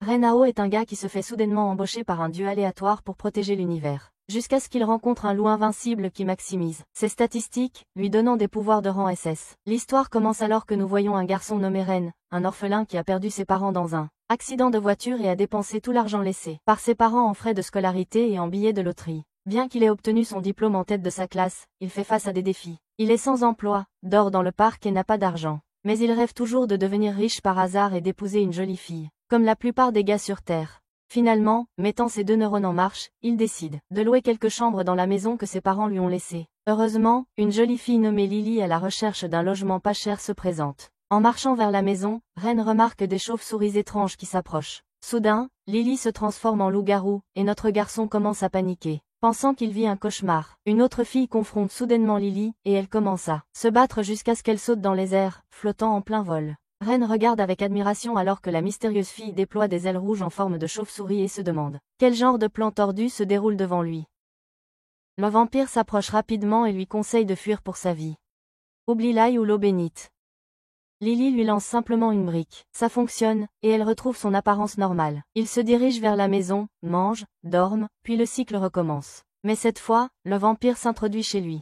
Renao est un gars qui se fait soudainement embaucher par un dieu aléatoire pour protéger l'univers. Jusqu'à ce qu'il rencontre un loup invincible qui maximise ses statistiques, lui donnant des pouvoirs de rang SS. L'histoire commence alors que nous voyons un garçon nommé Ren, un orphelin qui a perdu ses parents dans un accident de voiture et a dépensé tout l'argent laissé par ses parents en frais de scolarité et en billets de loterie. Bien qu'il ait obtenu son diplôme en tête de sa classe, il fait face à des défis. Il est sans emploi, dort dans le parc et n'a pas d'argent. Mais il rêve toujours de devenir riche par hasard et d'épouser une jolie fille, comme la plupart des gars sur Terre. Finalement, mettant ses deux neurones en marche, il décide de louer quelques chambres dans la maison que ses parents lui ont laissée. Heureusement, une jolie fille nommée Lily à la recherche d'un logement pas cher se présente. En marchant vers la maison, Ren remarque des chauves-souris étranges qui s'approchent. Soudain, Lily se transforme en loup-garou, et notre garçon commence à paniquer, pensant qu'il vit un cauchemar. Une autre fille confronte soudainement Lily, et elle commence à se battre jusqu'à ce qu'elle saute dans les airs, flottant en plein vol. Ren regarde avec admiration alors que la mystérieuse fille déploie des ailes rouges en forme de chauve-souris et se demande quel genre de plan tordu se déroule devant lui. Le vampire s'approche rapidement et lui conseille de fuir pour sa vie. Oublie l'ail ou l'eau bénite. Lily lui lance simplement une brique. Ça fonctionne, et elle retrouve son apparence normale. Ils se dirigent vers la maison, mangent, dorment, puis le cycle recommence. Mais cette fois, le vampire s'introduit chez lui.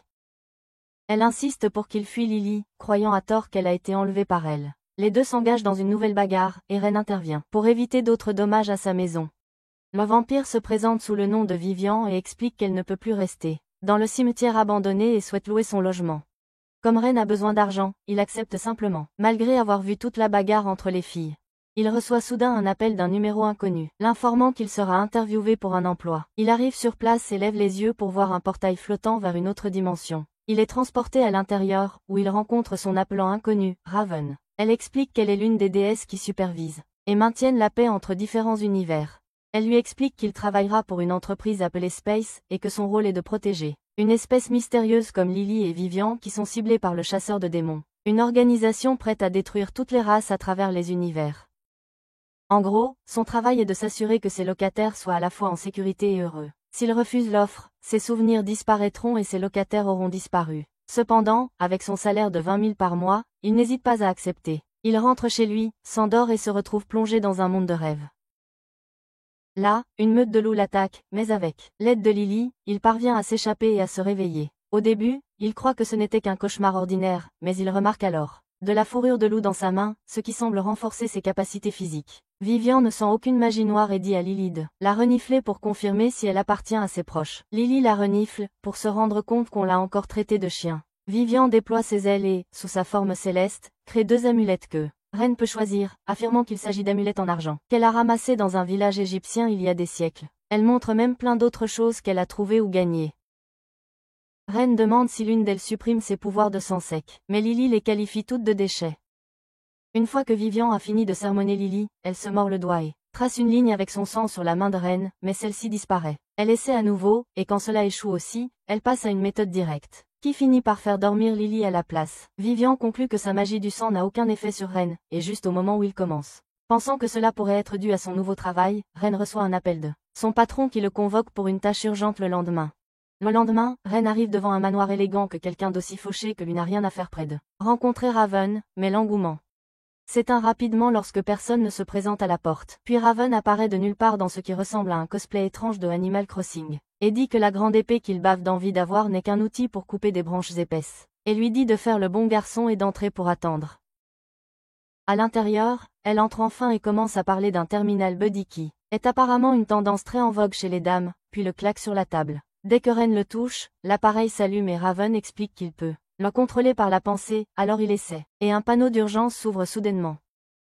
Elle insiste pour qu'il fuit Lily, croyant à tort qu'elle a été enlevée par elle. Les deux s'engagent dans une nouvelle bagarre, et Ren intervient pour éviter d'autres dommages à sa maison. Le vampire se présente sous le nom de Vivian et explique qu'elle ne peut plus rester dans le cimetière abandonné et souhaite louer son logement. Comme Ren a besoin d'argent, il accepte simplement, malgré avoir vu toute la bagarre entre les filles. Il reçoit soudain un appel d'un numéro inconnu, l'informant qu'il sera interviewé pour un emploi. Il arrive sur place et lève les yeux pour voir un portail flottant vers une autre dimension. Il est transporté à l'intérieur, où il rencontre son appelant inconnu, Raven. Elle explique qu'elle est l'une des déesses qui supervisent et maintiennent la paix entre différents univers. Elle lui explique qu'il travaillera pour une entreprise appelée Space et que son rôle est de protéger une espèce mystérieuse comme Lily et Vivian qui sont ciblées par le chasseur de démons, une organisation prête à détruire toutes les races à travers les univers. En gros, son travail est de s'assurer que ses locataires soient à la fois en sécurité et heureux. S'il refuse l'offre, ses souvenirs disparaîtront et ses locataires auront disparu. Cependant, avec son salaire de 20 000 par mois, il n'hésite pas à accepter. Il rentre chez lui, s'endort et se retrouve plongé dans un monde de rêves. Là, une meute de loups l'attaque, mais avec l'aide de Lily, il parvient à s'échapper et à se réveiller. Au début, il croit que ce n'était qu'un cauchemar ordinaire, mais il remarque alors de la fourrure de loup dans sa main, ce qui semble renforcer ses capacités physiques. Vivian ne sent aucune magie noire et dit à Lily de la renifler pour confirmer si elle appartient à ses proches. Lily la renifle, pour se rendre compte qu'on l'a encore traitée de chien. Vivian déploie ses ailes et, sous sa forme céleste, crée deux amulettes que Ren peut choisir, affirmant qu'il s'agit d'amulettes en argent, qu'elle a ramassées dans un village égyptien il y a des siècles. Elle montre même plein d'autres choses qu'elle a trouvées ou gagnées. Ren demande si l'une d'elles supprime ses pouvoirs de sang sec, mais Lily les qualifie toutes de déchets. Une fois que Vivian a fini de sermonner Lily, elle se mord le doigt et trace une ligne avec son sang sur la main de Ren, mais celle-ci disparaît. Elle essaie à nouveau, et quand cela échoue aussi, elle passe à une méthode directe, qui finit par faire dormir Lily à la place. Vivian conclut que sa magie du sang n'a aucun effet sur Ren, et juste au moment où il commence. Pensant que cela pourrait être dû à son nouveau travail, Ren reçoit un appel de son patron qui le convoque pour une tâche urgente le lendemain. Le lendemain, Ren arrive devant un manoir élégant que quelqu'un d'aussi fauché que lui n'a rien à faire près de rencontrer Raven, mais l'engouement s'éteint rapidement lorsque personne ne se présente à la porte. Puis Raven apparaît de nulle part dans ce qui ressemble à un cosplay étrange de Animal Crossing, et dit que la grande épée qu'il bave d'envie d'avoir n'est qu'un outil pour couper des branches épaisses, et lui dit de faire le bon garçon et d'entrer pour attendre. À l'intérieur, elle entre enfin et commence à parler d'un terminal buddy qui est apparemment une tendance très en vogue chez les dames, puis le claque sur la table. Dès que Ren le touche, l'appareil s'allume et Raven explique qu'il peut le contrôler par la pensée, alors il essaie, et un panneau d'urgence s'ouvre soudainement.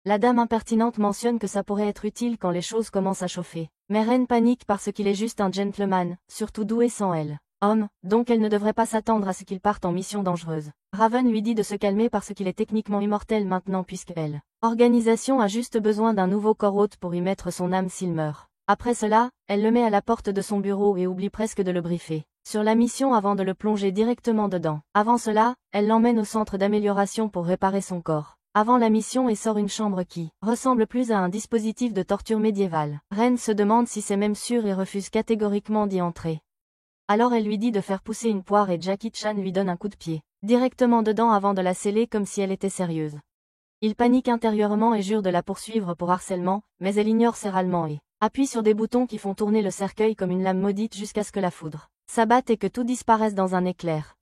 La dame impertinente mentionne que ça pourrait être utile quand les choses commencent à chauffer. Mais Ren panique parce qu'il est juste un gentleman, surtout doué sans elle. Homme, donc elle ne devrait pas s'attendre à ce qu'il parte en mission dangereuse. Raven lui dit de se calmer parce qu'il est techniquement immortel maintenant puisque elle. Organisation a juste besoin d'un nouveau corps hôte pour y mettre son âme s'il meurt. Après cela, elle le met à la porte de son bureau et oublie presque de le briefer sur la mission avant de le plonger directement dedans. Avant cela, elle l'emmène au centre d'amélioration pour réparer son corps. Avant la mission et sort une chambre qui ressemble plus à un dispositif de torture médiévale. Ren se demande si c'est même sûr et refuse catégoriquement d'y entrer. Alors elle lui dit de faire pousser une poire et Jackie Chan lui donne un coup de pied directement dedans avant de la sceller comme si elle était sérieuse. Il panique intérieurement et jure de la poursuivre pour harcèlement, mais elle ignore ses râlements et appuie sur des boutons qui font tourner le cercueil comme une lame maudite jusqu'à ce que la foudre s'abatte et que tout disparaisse dans un éclair.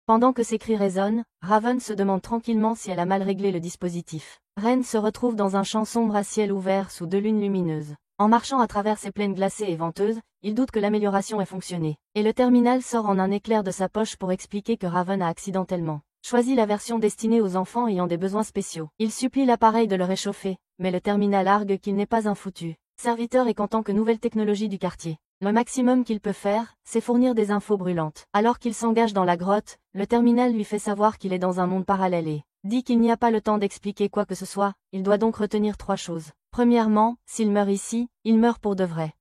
Pendant que ses cris résonnent, Raven se demande tranquillement si elle a mal réglé le dispositif. Ren se retrouve dans un champ sombre à ciel ouvert sous deux lunes lumineuses. En marchant à travers ces plaines glacées et venteuses, il doute que l'amélioration ait fonctionné. Et le terminal sort en un éclair de sa poche pour expliquer que Raven a accidentellement choisi la version destinée aux enfants ayant des besoins spéciaux. Il supplie l'appareil de le réchauffer, mais le terminal argue qu'il n'est pas un foutu serviteur et qu'en tant que nouvelle technologie du quartier, le maximum qu'il peut faire, c'est fournir des infos brûlantes. Alors qu'il s'engage dans la grotte, le terminal lui fait savoir qu'il est dans un monde parallèle et dit qu'il n'y a pas le temps d'expliquer quoi que ce soit, il doit donc retenir 3 choses. Premièrement, s'il meurt ici, il meurt pour de vrai.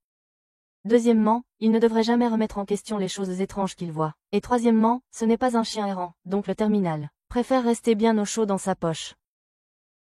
Deuxièmement, il ne devrait jamais remettre en question les choses étranges qu'il voit. Et troisièmement, ce n'est pas un chien errant, donc le terminal préfère rester bien au chaud dans sa poche.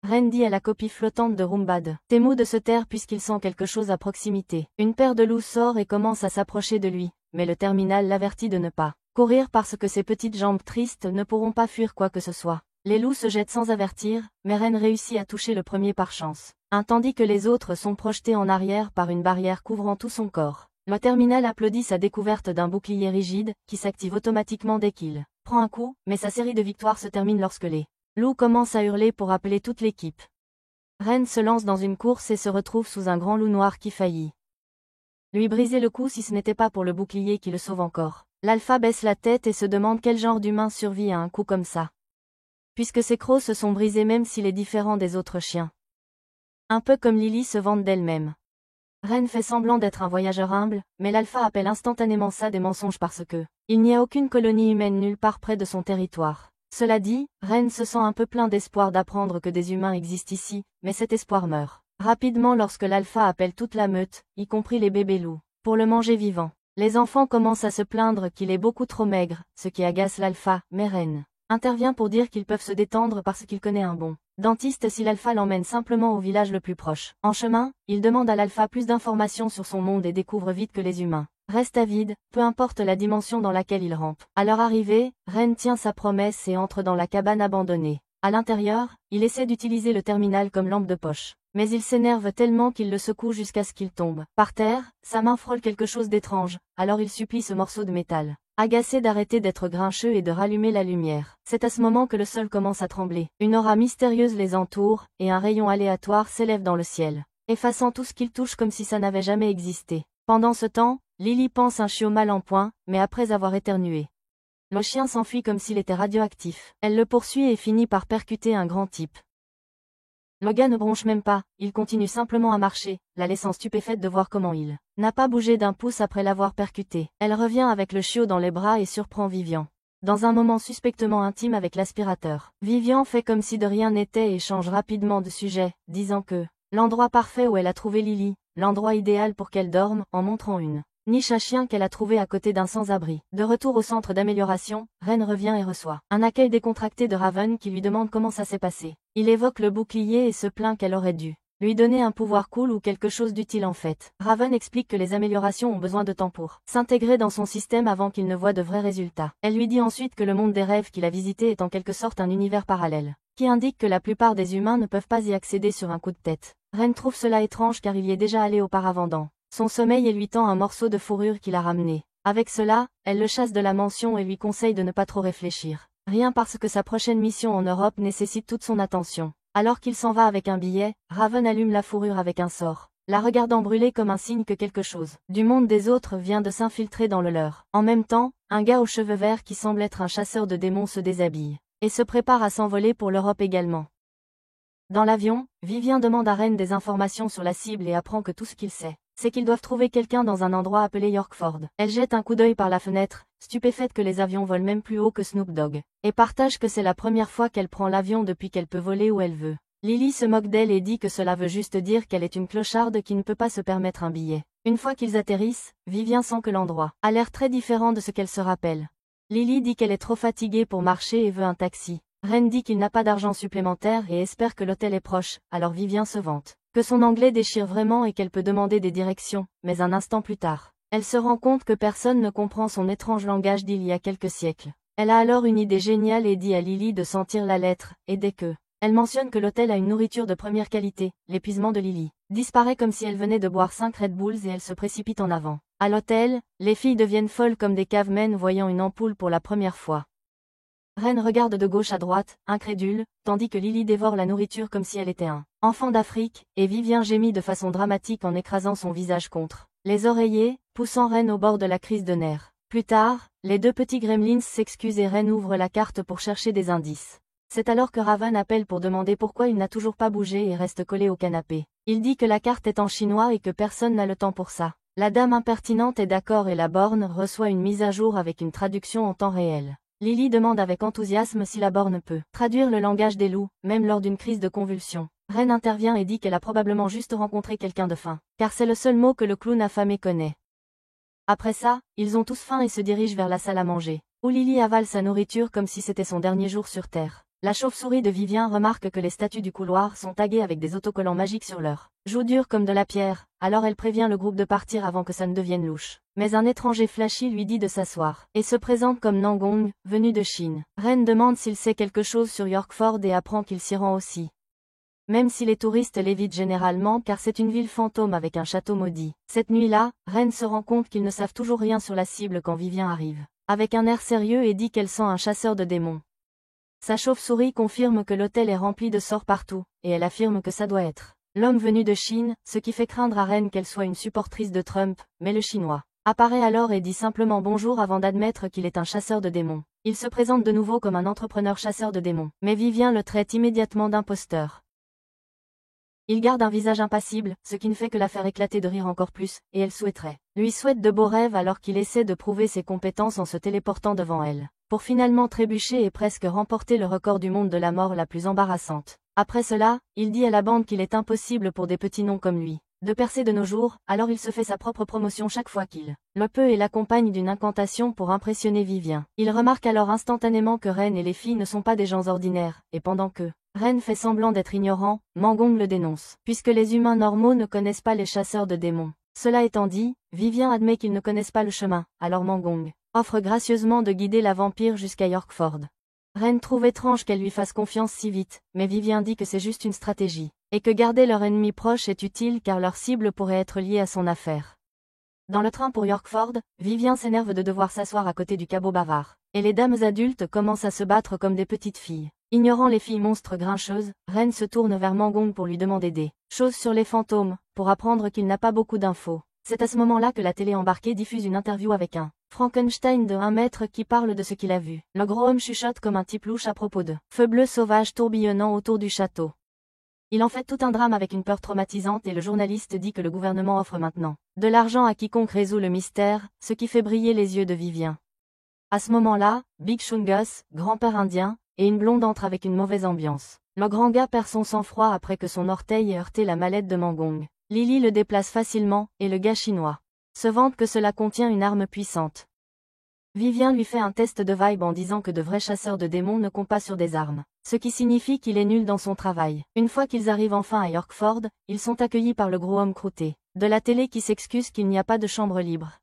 Ren dit à la copie flottante de Roomba de Temu de se taire puisqu'il sent quelque chose à proximité. Une paire de loups sort et commence à s'approcher de lui, mais le terminal l'avertit de ne pas courir parce que ses petites jambes tristes ne pourront pas fuir quoi que ce soit. Les loups se jettent sans avertir, mais Ren réussit à toucher le premier par chance. Tandis que les autres sont projetés en arrière par une barrière couvrant tout son corps. Le terminal applaudit sa découverte d'un bouclier rigide, qui s'active automatiquement dès qu'il prend un coup, mais sa série de victoires se termine lorsque les loups commencent à hurler pour appeler toute l'équipe. Ren se lance dans une course et se retrouve sous un grand loup noir qui faillit lui briser le cou si ce n'était pas pour le bouclier qui le sauve encore. L'alpha baisse la tête et se demande quel genre d'humain survit à un coup comme ça. Puisque ses crocs se sont brisés même s'il est différent des autres chiens. Un peu comme Lily se vante d'elle-même. Ren fait semblant d'être un voyageur humble, mais l'alpha appelle instantanément ça des mensonges parce que il n'y a aucune colonie humaine nulle part près de son territoire. Cela dit, Ren se sent un peu plein d'espoir d'apprendre que des humains existent ici, mais cet espoir meurt rapidement lorsque l'alpha appelle toute la meute, y compris les bébés loups, pour le manger vivant. Les enfants commencent à se plaindre qu'il est beaucoup trop maigre, ce qui agace l'alpha, mais Ren intervient pour dire qu'ils peuvent se détendre parce qu'il connaît un bon dentiste si l'alpha l'emmène simplement au village le plus proche. En chemin, il demande à l'alpha plus d'informations sur son monde et découvre vite que les humains restent avides, peu importe la dimension dans laquelle ils rampent. À leur arrivée, Ren tient sa promesse et entre dans la cabane abandonnée. À l'intérieur, il essaie d'utiliser le terminal comme lampe de poche. Mais il s'énerve tellement qu'il le secoue jusqu'à ce qu'il tombe. Par terre, sa main frôle quelque chose d'étrange, alors il supplie ce morceau de métal agacé d'arrêter d'être grincheux et de rallumer la lumière. C'est à ce moment que le sol commence à trembler. Une aura mystérieuse les entoure, et un rayon aléatoire s'élève dans le ciel, effaçant tout ce qu'il touche comme si ça n'avait jamais existé. Pendant ce temps, Lily pense un chiot mal en point, mais après avoir éternué, le chien s'enfuit comme s'il était radioactif. Elle le poursuit et finit par percuter un grand type. Le gars ne bronche même pas, il continue simplement à marcher, la laissant stupéfaite de voir comment il n'a pas bougé d'un pouce après l'avoir percuté. Elle revient avec le chiot dans les bras et surprend Vivian dans un moment suspectement intime avec l'aspirateur. Vivian fait comme si de rien n'était et change rapidement de sujet, disant que l'endroit parfait où elle a trouvé Lily, l'endroit idéal pour qu'elle dorme, en montrant une niche à chien qu'elle a trouvée à côté d'un sans-abri. De retour au centre d'amélioration, Ren revient et reçoit un accueil décontracté de Raven qui lui demande comment ça s'est passé. Il évoque le bouclier et se plaint qu'elle aurait dû lui donner un pouvoir cool ou quelque chose d'utile en fait. Raven explique que les améliorations ont besoin de temps pour s'intégrer dans son système avant qu'il ne voit de vrais résultats. Elle lui dit ensuite que le monde des rêves qu'il a visité est en quelque sorte un univers parallèle, qui indique que la plupart des humains ne peuvent pas y accéder sur un coup de tête. Ren trouve cela étrange car il y est déjà allé auparavant dans son sommeil et lui tend un morceau de fourrure qu'il a ramené. Avec cela, elle le chasse de la mansion et lui conseille de ne pas trop réfléchir. Rien parce que sa prochaine mission en Europe nécessite toute son attention. Alors qu'il s'en va avec un billet, Raven allume la fourrure avec un sort, la regardant brûler comme un signe que quelque chose du monde des autres vient de s'infiltrer dans le leur. En même temps, un gars aux cheveux verts qui semble être un chasseur de démons se déshabille et se prépare à s'envoler pour l'Europe également. Dans l'avion, Vivien demande à Ren des informations sur la cible et apprend que tout ce qu'il sait, c'est qu'ils doivent trouver quelqu'un dans un endroit appelé Yorkford. Elle jette un coup d'œil par la fenêtre, stupéfaite que les avions volent même plus haut que Snoop Dogg, et partage que c'est la première fois qu'elle prend l'avion depuis qu'elle peut voler où elle veut. Lily se moque d'elle et dit que cela veut juste dire qu'elle est une clocharde qui ne peut pas se permettre un billet. Une fois qu'ils atterrissent, Vivien sent que l'endroit a l'air très différent de ce qu'elle se rappelle. Lily dit qu'elle est trop fatiguée pour marcher et veut un taxi. Ren dit qu'il n'a pas d'argent supplémentaire et espère que l'hôtel est proche, alors Vivien se vante que son anglais déchire vraiment et qu'elle peut demander des directions, mais un instant plus tard, elle se rend compte que personne ne comprend son étrange langage d'il y a quelques siècles. Elle a alors une idée géniale et dit à Lily de sentir la lettre, et dès que Elle mentionne que l'hôtel a une nourriture de première qualité. L'épuisement de Lily disparaît comme si elle venait de boire 5 Red Bulls et elle se précipite en avant. À l'hôtel, les filles deviennent folles comme des cavemen voyant une ampoule pour la première fois. Ren regarde de gauche à droite, incrédule, tandis que Lily dévore la nourriture comme si elle était un enfant d'Afrique, et Vivien gémit de façon dramatique en écrasant son visage contre les oreillers, poussant Ren au bord de la crise de nerfs. Plus tard, les deux petits gremlins s'excusent et Ren ouvre la carte pour chercher des indices. C'est alors que Raven appelle pour demander pourquoi il n'a toujours pas bougé et reste collé au canapé. Il dit que la carte est en chinois et que personne n'a le temps pour ça. La dame impertinente est d'accord et la borne reçoit une mise à jour avec une traduction en temps réel. Lily demande avec enthousiasme si la borne peut traduire le langage des loups, même lors d'une crise de convulsion. Ren intervient et dit qu'elle a probablement juste rencontré quelqu'un de faim, car c'est le seul mot que le clown affamé connaît. Après ça, ils ont tous faim et se dirigent vers la salle à manger, où Lily avale sa nourriture comme si c'était son dernier jour sur Terre. La chauve-souris de Vivien remarque que les statues du couloir sont taguées avec des autocollants magiques sur leurs joues dures comme de la pierre, alors elle prévient le groupe de partir avant que ça ne devienne louche. Mais un étranger flashy lui dit de s'asseoir, et se présente comme Nangong, venu de Chine. Ren demande s'il sait quelque chose sur Yorkford et apprend qu'il s'y rend aussi. Même si les touristes l'évitent généralement car c'est une ville fantôme avec un château maudit. Cette nuit-là, Ren se rend compte qu'ils ne savent toujours rien sur la cible quand Vivien arrive, avec un air sérieux et dit qu'elle sent un chasseur de démons. Sa chauve-souris confirme que l'hôtel est rempli de sorts partout, et elle affirme que ça doit être l'homme venu de Chine, ce qui fait craindre à Ren qu'elle soit une supportrice de Trump, mais le chinois apparaît alors et dit simplement bonjour avant d'admettre qu'il est un chasseur de démons. Il se présente de nouveau comme un entrepreneur chasseur de démons, mais Vivien le traite immédiatement d'imposteur. Il garde un visage impassible, ce qui ne fait que la faire éclater de rire encore plus, et elle lui souhaite de beaux rêves alors qu'il essaie de prouver ses compétences en se téléportant devant elle, pour finalement trébucher et presque remporter le record du monde de la mort la plus embarrassante. Après cela, il dit à la bande qu'il est impossible pour des petits noms comme lui de percer de nos jours, alors il se fait sa propre promotion chaque fois qu'il le peut et l'accompagne d'une incantation pour impressionner Vivien. Il remarque alors instantanément que Ren et les filles ne sont pas des gens ordinaires, et pendant que Ren fait semblant d'être ignorant, Mangong le dénonce, puisque les humains normaux ne connaissent pas les chasseurs de démons. Cela étant dit, Vivien admet qu'ils ne connaissent pas le chemin, alors Mangong offre gracieusement de guider la vampire jusqu'à Yorkford. Ren trouve étrange qu'elle lui fasse confiance si vite, mais Vivien dit que c'est juste une stratégie, et que garder leur ennemi proche est utile car leur cible pourrait être liée à son affaire. Dans le train pour Yorkford, Vivien s'énerve de devoir s'asseoir à côté du cabot bavard, et les dames adultes commencent à se battre comme des petites filles. Ignorant les filles monstres grincheuses, Ren se tourne vers Mangong pour lui demander des choses sur les fantômes, pour apprendre qu'il n'a pas beaucoup d'infos. C'est à ce moment-là que la télé embarquée diffuse une interview avec un Frankenstein de 1 mètre qui parle de ce qu'il a vu. Le gros homme chuchote comme un type louche à propos de feux bleus sauvages tourbillonnant autour du château. Il en fait tout un drame avec une peur traumatisante et le journaliste dit que le gouvernement offre maintenant de l'argent à quiconque résout le mystère, ce qui fait briller les yeux de Vivien. À ce moment-là, Big Chungus, grand-père indien, et une blonde entrent avec une mauvaise ambiance. Le grand gars perd son sang-froid après que son orteil ait heurté la mallette de Mangong. Lily le déplace facilement, et le gars chinois se vante que cela contient une arme puissante. Vivien lui fait un test de vibe en disant que de vrais chasseurs de démons ne comptent pas sur des armes, ce qui signifie qu'il est nul dans son travail. Une fois qu'ils arrivent enfin à Yorkford, ils sont accueillis par le gros homme croûté de la télé qui s'excuse qu'il n'y a pas de chambre libre.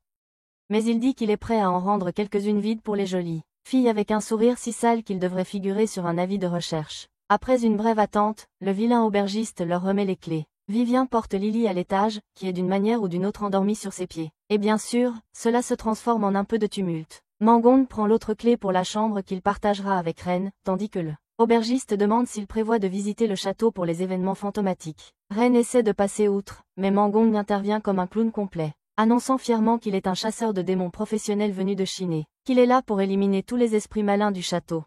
Mais il dit qu'il est prêt à en rendre quelques-unes vides pour les jolies filles avec un sourire si sale qu'il devrait figurer sur un avis de recherche. Après une brève attente, le vilain aubergiste leur remet les clés. Vivien porte Lily à l'étage, qui est d'une manière ou d'une autre endormie sur ses pieds. Et bien sûr, cela se transforme en un peu de tumulte. Mangong prend l'autre clé pour la chambre qu'il partagera avec Ren, tandis que le aubergiste demande s'il prévoit de visiter le château pour les événements fantomatiques. Ren essaie de passer outre, mais Mangong intervient comme un clown complet, annonçant fièrement qu'il est un chasseur de démons professionnel venu de Chine et qu'il est là pour éliminer tous les esprits malins du château.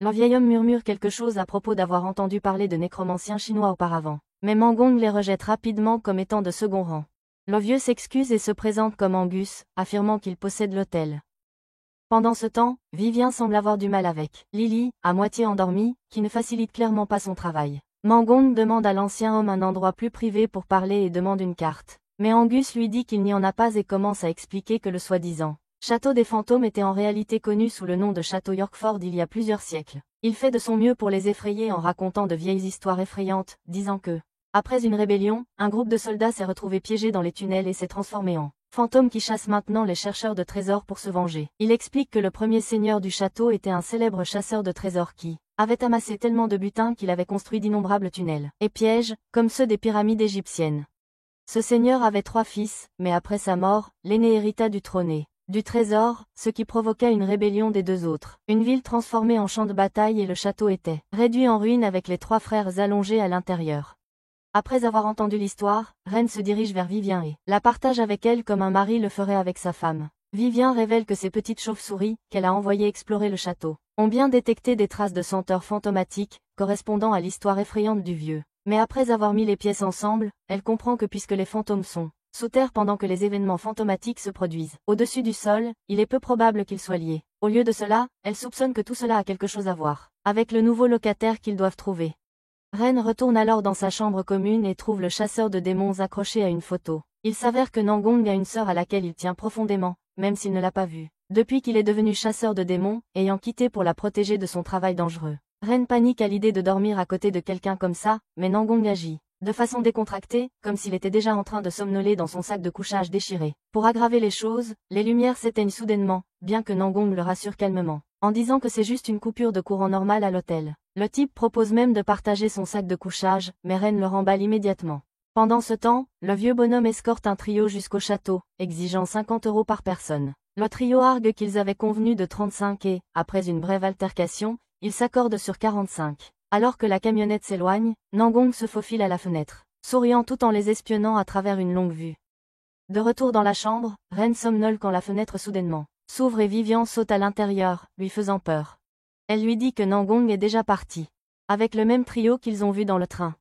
Le vieil homme murmure quelque chose à propos d'avoir entendu parler de nécromanciens chinois auparavant, mais Mangong les rejette rapidement comme étant de second rang. Le vieux s'excuse et se présente comme Angus, affirmant qu'il possède l'hôtel. Pendant ce temps, Vivien semble avoir du mal avec Lily, à moitié endormie, qui ne facilite clairement pas son travail. Mangong demande à l'ancien homme un endroit plus privé pour parler et demande une carte. Mais Angus lui dit qu'il n'y en a pas et commence à expliquer que le soi-disant château des fantômes était en réalité connu sous le nom de château Yorkford il y a plusieurs siècles. Il fait de son mieux pour les effrayer en racontant de vieilles histoires effrayantes, disant que, après une rébellion, un groupe de soldats s'est retrouvé piégé dans les tunnels et s'est transformé en fantôme qui chasse maintenant les chercheurs de trésors pour se venger. Il explique que le premier seigneur du château était un célèbre chasseur de trésors qui avait amassé tellement de butin qu'il avait construit d'innombrables tunnels et pièges, comme ceux des pyramides égyptiennes. Ce seigneur avait 3 fils, mais après sa mort, l'aîné hérita du trône, du trésor, ce qui provoqua une rébellion des 2 autres. Une ville transformée en champ de bataille et le château était réduit en ruine avec les 3 frères allongés à l'intérieur. Après avoir entendu l'histoire, Reine se dirige vers Vivien et la partage avec elle comme un mari le ferait avec sa femme. Vivien révèle que ces petites chauves-souris, qu'elle a envoyées explorer le château, ont bien détecté des traces de senteurs fantomatiques, correspondant à l'histoire effrayante du vieux. Mais après avoir mis les pièces ensemble, elle comprend que puisque les fantômes sont sous terre pendant que les événements fantomatiques se produisent au-dessus du sol, il est peu probable qu'ils soient liés. Au lieu de cela, elle soupçonne que tout cela a quelque chose à voir avec le nouveau locataire qu'ils doivent trouver. Reine retourne alors dans sa chambre commune et trouve le chasseur de démons accroché à une photo. Il s'avère que Nangong a une sœur à laquelle il tient profondément, même s'il ne l'a pas vue. Depuis qu'il est devenu chasseur de démons, ayant quitté pour la protéger de son travail dangereux. Reine panique à l'idée de dormir à côté de quelqu'un comme ça, mais Nangong agit de façon décontractée, comme s'il était déjà en train de somnoler dans son sac de couchage déchiré. Pour aggraver les choses, les lumières s'éteignent soudainement, bien que Nangong le rassure calmement, en disant que c'est juste une coupure de courant normale à l'hôtel. Le type propose même de partager son sac de couchage, mais Reine le remballe immédiatement. Pendant ce temps, le vieux bonhomme escorte un trio jusqu'au château, exigeant 50 € par personne. Le trio argue qu'ils avaient convenu de 35 et, après une brève altercation, ils s'accordent sur 45. Alors que la camionnette s'éloigne, Nangong se faufile à la fenêtre, souriant tout en les espionnant à travers une longue vue. De retour dans la chambre, Reine somnole quand la fenêtre soudainement s'ouvre et Vivien saute à l'intérieur, lui faisant peur. Elle lui dit que Nangong est déjà parti, avec le même trio qu'ils ont vu dans le train.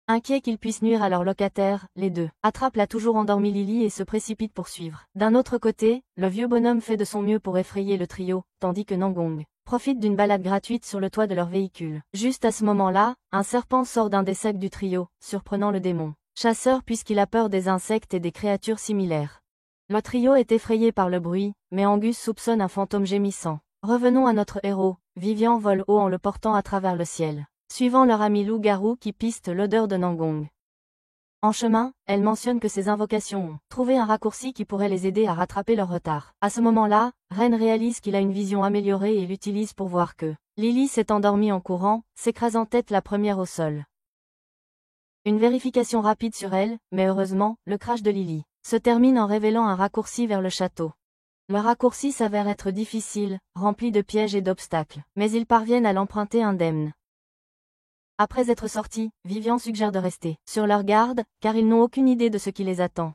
Inquiets qu'ils puissent nuire à leur locataire, les 2 attrapent la toujours endormie Lily et se précipitent pour suivre. D'un autre côté, le vieux bonhomme fait de son mieux pour effrayer le trio, tandis que Nangong profite d'une balade gratuite sur le toit de leur véhicule. Juste à ce moment-là, un serpent sort d'un des sacs du trio, surprenant le démon chasseur puisqu'il a peur des insectes et des créatures similaires. Le trio est effrayé par le bruit, mais Angus soupçonne un fantôme gémissant. Revenons à notre héros, Vivien vole haut en le portant à travers le ciel, suivant leur ami loup-garou qui piste l'odeur de Nangong. En chemin, elle mentionne que ses invocations ont trouvé un raccourci qui pourrait les aider à rattraper leur retard. À ce moment-là, Reine réalise qu'il a une vision améliorée et l'utilise pour voir que Lily s'est endormie en courant, s'écrasant tête la première au sol. Une vérification rapide sur elle, mais heureusement, le crash de Lily se termine en révélant un raccourci vers le château. Le raccourci s'avère être difficile, rempli de pièges et d'obstacles, mais ils parviennent à l'emprunter indemne. Après être sortis, Vivien suggère de rester sur leur garde, car ils n'ont aucune idée de ce qui les attend.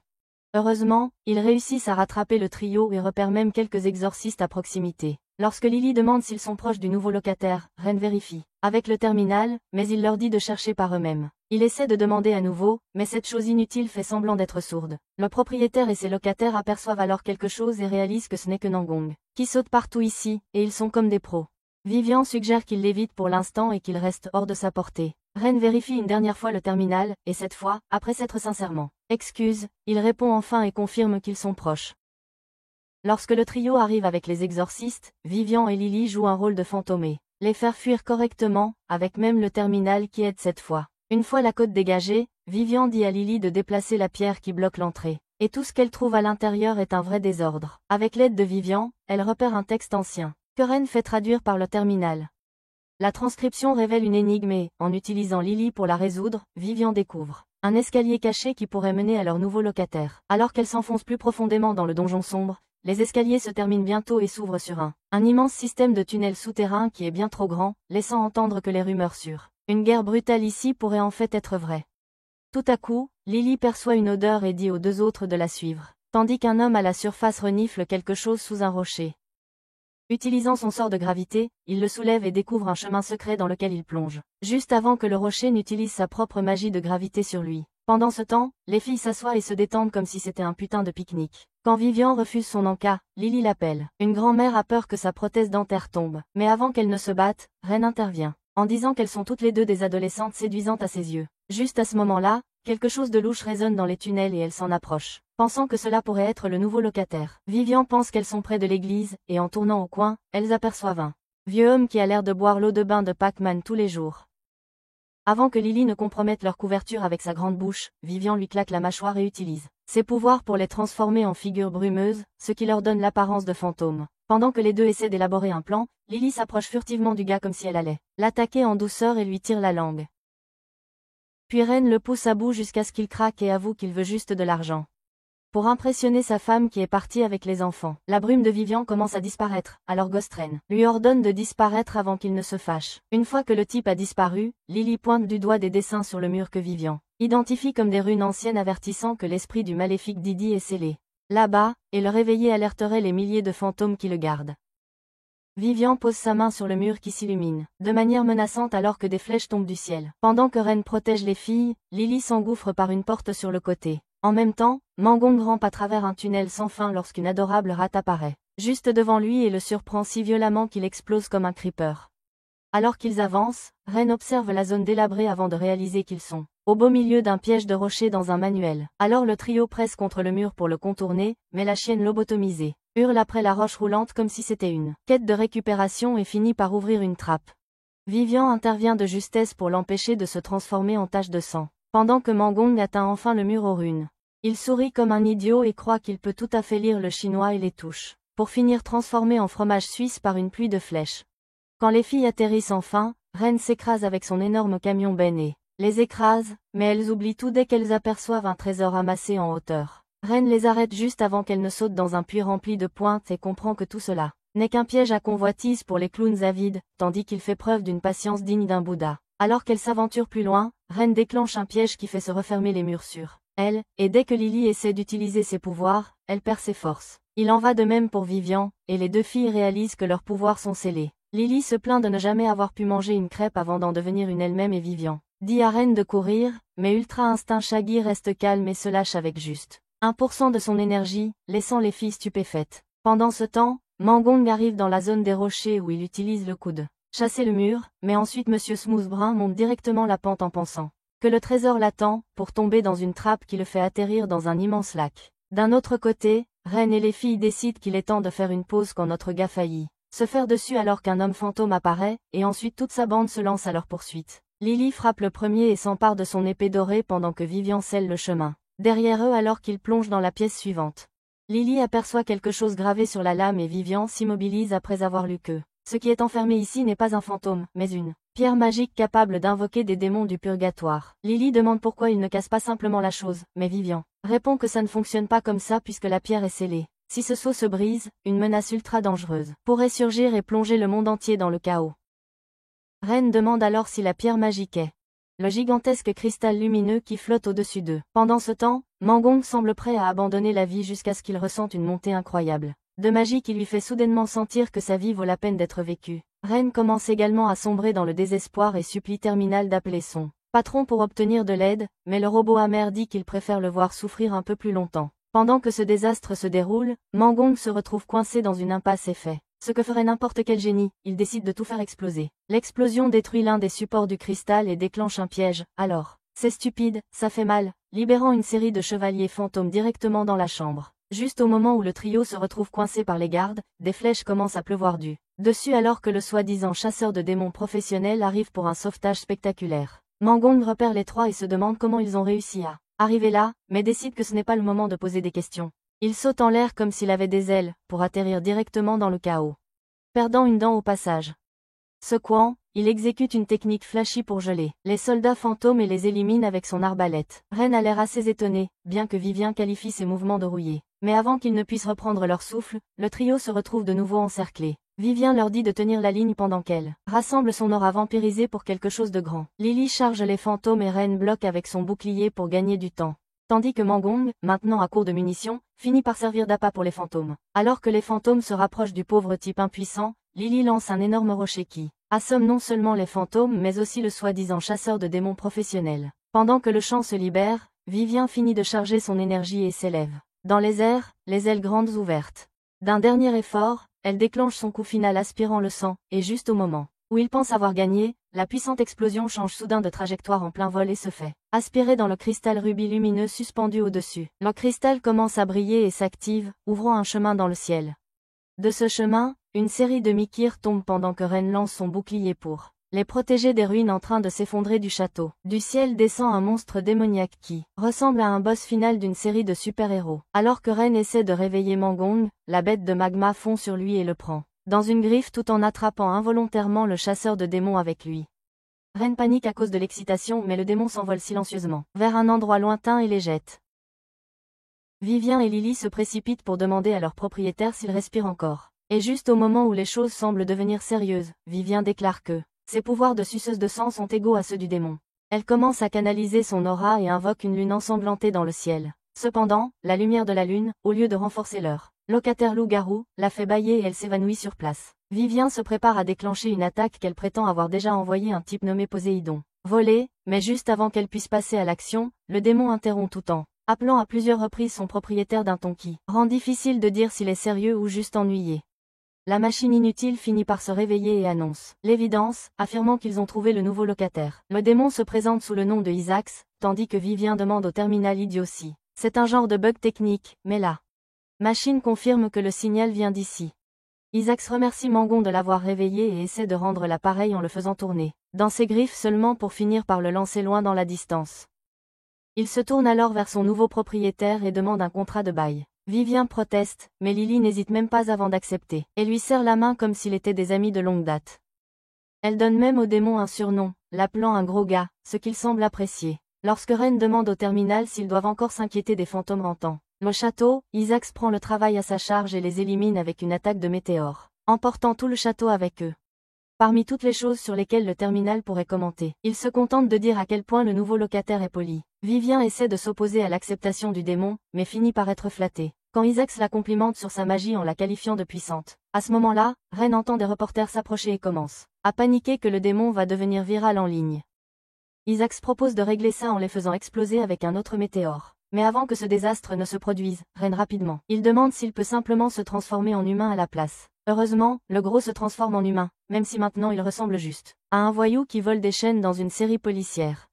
Heureusement, ils réussissent à rattraper le trio et repèrent même quelques exorcistes à proximité. Lorsque Lily demande s'ils sont proches du nouveau locataire, Reine vérifie avec le terminal, mais il leur dit de chercher par eux-mêmes. Il essaie de demander à nouveau, mais cette chose inutile fait semblant d'être sourde. Le propriétaire et ses locataires aperçoivent alors quelque chose et réalisent que ce n'est que Nangong, qui saute partout ici, et ils sont comme des pros. Vivien suggère qu'il l'évite pour l'instant et qu'il reste hors de sa portée. Reine vérifie une dernière fois le terminal, et cette fois, après s'être sincèrement excuse, il répond enfin et confirme qu'ils sont proches. Lorsque le trio arrive avec les exorcistes, Vivien et Lily jouent un rôle de fantôme et les faire fuir correctement, avec même le terminal qui aide cette fois. Une fois la côte dégagée, Vivien dit à Lily de déplacer la pierre qui bloque l'entrée. Et tout ce qu'elle trouve à l'intérieur est un vrai désordre. Avec l'aide de Vivien, elle repère un texte ancien, que Reine fait traduire par le terminal. La transcription révèle une énigme et, en utilisant Lily pour la résoudre, Vivien découvre un escalier caché qui pourrait mener à leur nouveau locataire. Alors qu'elle s'enfonce plus profondément dans le donjon sombre, les escaliers se terminent bientôt et s'ouvrent sur un immense système de tunnels souterrains qui est bien trop grand, laissant entendre que les rumeurs sur une guerre brutale ici pourraient en fait être vraies. Tout à coup, Lily perçoit une odeur et dit aux 2 autres de la suivre, tandis qu'un homme à la surface renifle quelque chose sous un rocher. Utilisant son sort de gravité, il le soulève et découvre un chemin secret dans lequel il plonge, juste avant que le rocher n'utilise sa propre magie de gravité sur lui. Pendant ce temps, les filles s'assoient et se détendent comme si c'était un putain de pique-nique. Quand Vivien refuse son encas, Lily l'appelle. Une grand-mère a peur que sa prothèse dentaire tombe, mais avant qu'elle ne se batte, Reine intervient, en disant qu'elles sont toutes les 2 des adolescentes séduisantes à ses yeux. Juste à ce moment-là, quelque chose de louche résonne dans les tunnels et elle s'en approche, pensant que cela pourrait être le nouveau locataire. Vivien pense qu'elles sont près de l'église, et en tournant au coin, elles aperçoivent un vieux homme qui a l'air de boire l'eau de bain de Pac-Man tous les jours. Avant que Lily ne compromette leur couverture avec sa grande bouche, Vivien lui claque la mâchoire et utilise ses pouvoirs pour les transformer en figures brumeuses, ce qui leur donne l'apparence de fantômes. Pendant que les 2 essaient d'élaborer un plan, Lily s'approche furtivement du gars comme si elle allait l'attaquer en douceur et lui tire la langue. Puis Ren le pousse à bout jusqu'à ce qu'il craque et avoue qu'il veut juste de l'argent. Pour impressionner sa femme qui est partie avec les enfants, la brume de Vivian commence à disparaître, alors Gostren lui ordonne de disparaître avant qu'il ne se fâche. Une fois que le type a disparu, Lily pointe du doigt des dessins sur le mur que Vivian identifie comme des runes anciennes avertissant que l'esprit du maléfique Didi est scellé là-bas, et le réveiller alerterait les milliers de fantômes qui le gardent. Vivian pose sa main sur le mur qui s'illumine, de manière menaçante alors que des flèches tombent du ciel. Pendant que Ren protège les filles, Lily s'engouffre par une porte sur le côté. En même temps, Mangong rampe à travers un tunnel sans fin lorsqu'une adorable rate apparaît, juste devant lui et le surprend si violemment qu'il explose comme un creeper. Alors qu'ils avancent, Ren observe la zone délabrée avant de réaliser qu'ils sont au beau milieu d'un piège de rochers dans un manuel. Alors le trio presse contre le mur pour le contourner, mais la chienne lobotomisée hurle après la roche roulante comme si c'était une quête de récupération et finit par ouvrir une trappe. Vivian intervient de justesse pour l'empêcher de se transformer en tache de sang, pendant que Mangong atteint enfin le mur aux runes. Il sourit comme un idiot et croit qu'il peut tout à fait lire le chinois et les touches, pour finir transformé en fromage suisse par une pluie de flèches. Quand les filles atterrissent enfin, Ren s'écrase avec son énorme camion benné. Les écrase, mais elles oublient tout dès qu'elles aperçoivent un trésor amassé en hauteur. Ren les arrête juste avant qu'elles ne sautent dans un puits rempli de pointes et comprend que tout cela n'est qu'un piège à convoitise pour les clowns avides, tandis qu'il fait preuve d'une patience digne d'un Bouddha. Alors qu'elle s'aventure plus loin, Ren déclenche un piège qui fait se refermer les murs sur elle, et dès que Lily essaie d'utiliser ses pouvoirs, elle perd ses forces. Il en va de même pour Vivian, et les deux filles réalisent que leurs pouvoirs sont scellés. Lily se plaint de ne jamais avoir pu manger une crêpe avant d'en devenir une elle-même et Vivian dit à Ren de courir, mais Ultra Instinct Shaggy reste calme et se lâche avec juste 1% de son énergie, laissant les filles stupéfaites. Pendant ce temps, Mangong arrive dans la zone des rochers où il utilise le coude chasser le mur, mais ensuite Monsieur Smoothbrun monte directement la pente en pensant que le trésor l'attend, pour tomber dans une trappe qui le fait atterrir dans un immense lac. D'un autre côté, Ren et les filles décident qu'il est temps de faire une pause quand notre gars faillit se faire dessus alors qu'un homme fantôme apparaît, et ensuite toute sa bande se lance à leur poursuite. Lily frappe le premier et s'empare de son épée dorée pendant que Vivian scelle le chemin derrière eux alors qu'ils plongent dans la pièce suivante. Lily aperçoit quelque chose gravé sur la lame et Vivian s'immobilise après avoir lu que ce qui est enfermé ici n'est pas un fantôme, mais une pierre magique capable d'invoquer des démons du purgatoire. Lily demande pourquoi il ne casse pas simplement la chose, mais Vivian répond que ça ne fonctionne pas comme ça puisque la pierre est scellée. Si ce sceau se brise, une menace ultra dangereuse pourrait surgir et plonger le monde entier dans le chaos. Ren demande alors si la pierre magique est le gigantesque cristal lumineux qui flotte au-dessus d'eux. Pendant ce temps, Mangong semble prêt à abandonner la vie jusqu'à ce qu'il ressente une montée incroyable de magie qui lui fait soudainement sentir que sa vie vaut la peine d'être vécue. Ren commence également à sombrer dans le désespoir et supplie Terminal d'appeler son patron pour obtenir de l'aide, mais le robot amer dit qu'il préfère le voir souffrir un peu plus longtemps. Pendant que ce désastre se déroule, Mangong se retrouve coincé dans une impasse et fait ce que ferait n'importe quel génie, il décide de tout faire exploser. L'explosion détruit l'un des supports du cristal et déclenche un piège. Alors, c'est stupide, ça fait mal, libérant une série de chevaliers fantômes directement dans la chambre. Juste au moment où le trio se retrouve coincé par les gardes, des flèches commencent à pleuvoir dessus alors que le soi-disant chasseur de démons professionnel arrive pour un sauvetage spectaculaire. Mangong repère les trois et se demande comment ils ont réussi à arriver là, mais décide que ce n'est pas le moment de poser des questions. Il saute en l'air comme s'il avait des ailes, pour atterrir directement dans le chaos, perdant une dent au passage. Secouant, il exécute une technique flashy pour geler les soldats fantômes et les élimine avec son arbalète. Ren a l'air assez étonné, bien que Vivian qualifie ses mouvements de rouillés. Mais avant qu'ils ne puissent reprendre leur souffle, le trio se retrouve de nouveau encerclé. Vivian leur dit de tenir la ligne pendant qu'elle rassemble son aura vampirisée pour quelque chose de grand. Lily charge les fantômes et Ren bloque avec son bouclier pour gagner du temps. Tandis que Mangong, maintenant à court de munitions, finit par servir d'appât pour les fantômes. Alors que les fantômes se rapprochent du pauvre type impuissant, Lily lance un énorme rocher qui assomme non seulement les fantômes mais aussi le soi-disant chasseur de démons professionnel. Pendant que le champ se libère, Vivian finit de charger son énergie et s'élève dans les airs, les ailes grandes ouvertes. D'un dernier effort, elle déclenche son coup final aspirant le sang, et juste au moment où il pense avoir gagné, la puissante explosion change soudain de trajectoire en plein vol et se fait aspirer dans le cristal rubis lumineux suspendu au-dessus. Le cristal commence à briller et s'active, ouvrant un chemin dans le ciel. De ce chemin, une série de Mikir tombe pendant que Ren lance son bouclier pour les protéger des ruines en train de s'effondrer du château. Du ciel descend un monstre démoniaque qui ressemble à un boss final d'une série de super-héros. Alors que Ren essaie de réveiller Mangong, la bête de magma fond sur lui et le prend. dans une griffe tout en attrapant involontairement le chasseur de démons avec lui. Ren panique à cause de l'excitation mais le démon s'envole silencieusement vers un endroit lointain et les jette. Vivien et Lily se précipitent pour demander à leur propriétaire s'il respire encore. Et juste au moment où les choses semblent devenir sérieuses, Vivien déclare que ses pouvoirs de suceuse de sang sont égaux à ceux du démon. Elle commence à canaliser son aura et invoque une lune ensanglantée dans le ciel. Cependant, la lumière de la lune, au lieu de renforcer leur locataire loup-garou, la fait bâiller et elle s'évanouit sur place. Vivien se prépare à déclencher une attaque qu'elle prétend avoir déjà envoyée à un type nommé Poséidon. Volé, mais juste avant qu'elle puisse passer à l'action, le démon interrompt tout en appelant à plusieurs reprises son propriétaire d'un ton qui rend difficile de dire s'il est sérieux ou juste ennuyé. La machine inutile finit par se réveiller et annonce l'évidence, affirmant qu'ils ont trouvé le nouveau locataire. Le démon se présente sous le nom de Isax, tandis que Vivien demande au terminal idiotie. C'est un genre de bug technique, mais la machine confirme que le signal vient d'ici. Isax remercie Mangon de l'avoir réveillé et essaie de rendre l'appareil en le faisant tourner dans ses griffes seulement pour finir par le lancer loin dans la distance. Il se tourne alors vers son nouveau propriétaire et demande un contrat de bail. Vivien proteste, mais Lily n'hésite même pas avant d'accepter, et lui serre la main comme s'il était des amis de longue date. Elle donne même au démon un surnom, l'appelant un gros gars, ce qu'il semble apprécier. Lorsque Ren demande au terminal s'ils doivent encore s'inquiéter des fantômes rantants le château, Isax prend le travail à sa charge et les élimine avec une attaque de météores, emportant tout le château avec eux. Parmi toutes les choses sur lesquelles le terminal pourrait commenter, il se contente de dire à quel point le nouveau locataire est poli. Vivien essaie de s'opposer à l'acceptation du démon, mais finit par être flatté. Quand Isax la complimente sur sa magie en la qualifiant de puissante. À ce moment-là, Ren entend des reporters s'approcher et commence à paniquer que le démon va devenir viral en ligne. Isax propose de régler ça en les faisant exploser avec un autre météore. Mais avant que ce désastre ne se produise, Ren rapidement, il demande s'il peut simplement se transformer en humain à la place. Heureusement, le gros se transforme en humain, même si maintenant il ressemble juste à un voyou qui vole des chaînes dans une série policière.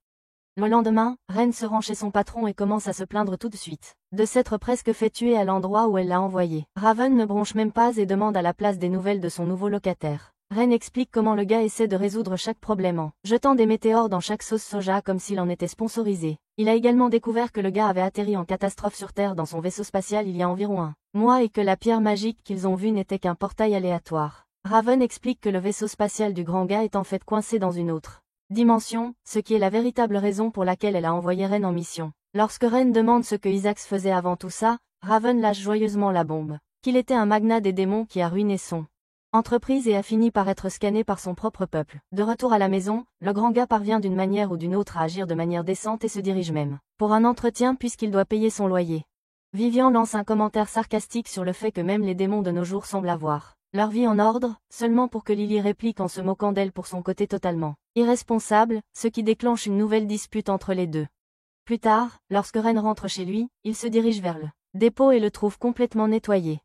Le lendemain, Ren se rend chez son patron et commence à se plaindre tout de suite de s'être presque fait tuer à l'endroit où elle l'a envoyé. Raven ne bronche même pas et demande à la place des nouvelles de son nouveau locataire. Ren explique comment le gars essaie de résoudre chaque problème en jetant des météores dans chaque sauce soja comme s'il en était sponsorisé. Il a également découvert que le gars avait atterri en catastrophe sur Terre dans son vaisseau spatial il y a environ un mois et que la pierre magique qu'ils ont vue n'était qu'un portail aléatoire. Raven explique que le vaisseau spatial du grand gars est en fait coincé dans une autre dimension, ce qui est la véritable raison pour laquelle elle a envoyé Ren en mission. Lorsque Ren demande ce que Isax faisait avant tout ça, Raven lâche joyeusement la bombe. Qu'il était un magnat des démons qui a ruiné son entreprise et a fini par être scanné par son propre peuple. De retour à la maison, le grand gars parvient d'une manière ou d'une autre à agir de manière décente et se dirige même pour un entretien puisqu'il doit payer son loyer. Vivien lance un commentaire sarcastique sur le fait que même les démons de nos jours semblent avoir leur vie en ordre, seulement pour que Lily réplique en se moquant d'elle pour son côté totalement irresponsable, ce qui déclenche une nouvelle dispute entre les deux. Plus tard, lorsque Ren rentre chez lui, il se dirige vers le dépôt et le trouve complètement nettoyé.